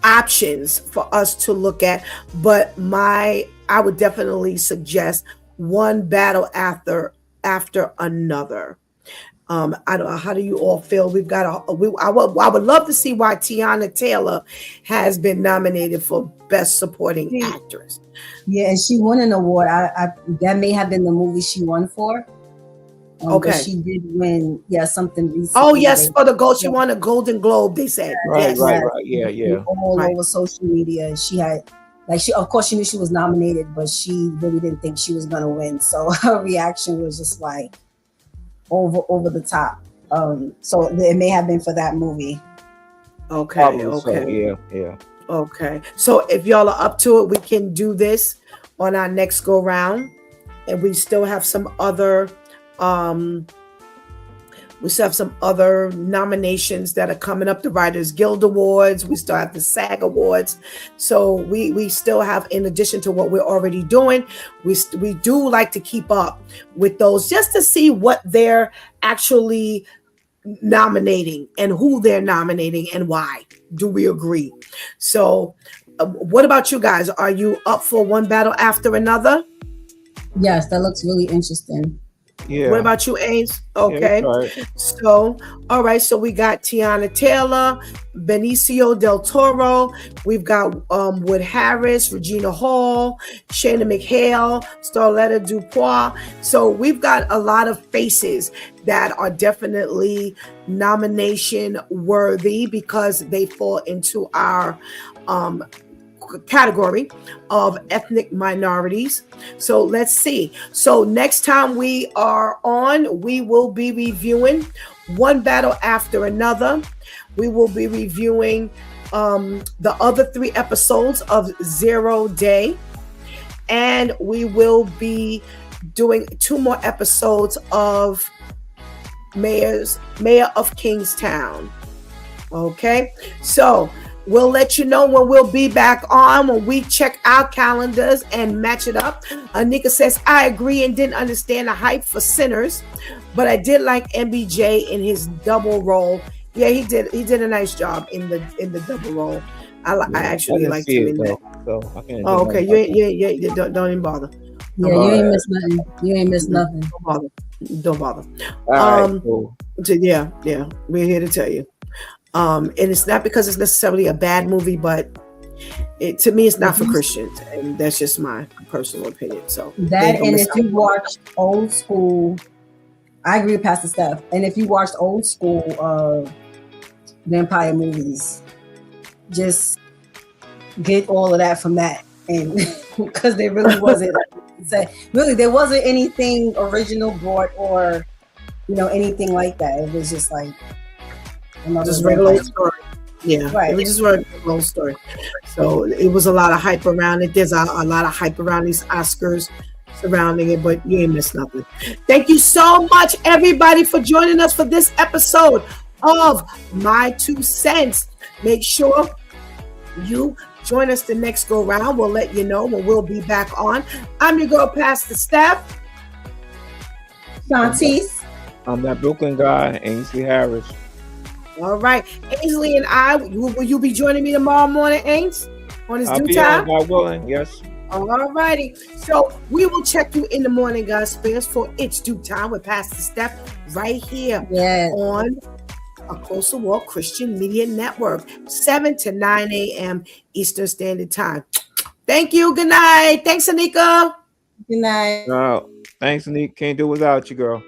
options for us to look at, but I would definitely suggest one battle after another. I don't. How do you all feel? We've got I would love to see why Tiana Taylor has been nominated for Best Supporting Actress. Yeah, and she won an award. That may have been the movie she won for. Okay, but she did win. Yeah, something recently. Oh yes, for the gold. She won a Golden Globe. They said right, yes. right, right. Yeah. All over social media. She had. Of course, she knew she was nominated, but she really didn't think she was gonna win. So her reaction was just like over the top. So it may have been for that movie. Okay. Probably Okay. So, yeah. Okay. So if y'all are up to it, we can do this on our next go round, and we still have some other. We still have some other nominations that are coming up. The Writers Guild Awards. We still have the SAG Awards. So we still have, in addition to what we're already doing, we do like to keep up with those just to see what they're actually nominating and who they're nominating and why. Do we agree? So what about you guys? Are you up for One Battle After Another? Yes, that looks really interesting. Yeah. What about you, Ames? Okay. Yeah, right. So, all right. So we got Tiana Taylor, Benicio del Toro. We've got Wood Harris, Regina Hall, Shayna McHale, Starletta Dupois. So we've got a lot of faces that are definitely nomination worthy because they fall into our category of ethnic minorities. So let's see. So next time we are on, we will be reviewing One Battle After Another. We will be reviewing the other 3 episodes of 0 Day, and we will be doing 2 more episodes of Mayor of Kingstown. Okay, so we'll let you know when we'll be back on, when we check our calendars and match it up. Anika says, I agree and didn't understand the hype for Sinners, but I did like MBJ in his double role. Yeah, he did a nice job in the double role. I actually liked him in that. So I can't. Oh, okay. You don't even bother. Yeah, you ain't missed nothing. You ain't missed nothing. Don't bother. All right, cool. Yeah, we're here to tell you. And it's not because it's necessarily a bad movie, but to me, it's not for Christians, and that's just my personal opinion. So that, and if you watch old school, I agree with Pastor Steph. And if you watched old school vampire movies, just get all of that from that, and because there really wasn't, there wasn't anything original brought or anything like that. It was just like. Just regular story. Yeah, right. It was just a regular story. So it was a lot of hype around it. There's a lot of hype around these Oscars surrounding it, but you ain't missed nothing. Thank you so much, everybody, for joining us for this episode of My 2 Cents. Make sure you join us the next go round. We'll let you know when we'll be back on. I'm your girl, Pastor Steph. Shantice. I'm that Brooklyn guy, Ainsley Harris. All right, Ainsley and I, will you be joining me tomorrow morning, Ains, on his due time? God willing, yes. All righty. So we will check you in the morning, guys, spares for It's Due Time with Pastor Steph right here on A Closer Walk Christian Media Network, 7 to 9 a.m. Eastern Standard Time. Thank you. Good night. Thanks, Anika. Good night. Thanks, Anika. Can't do without you, girl.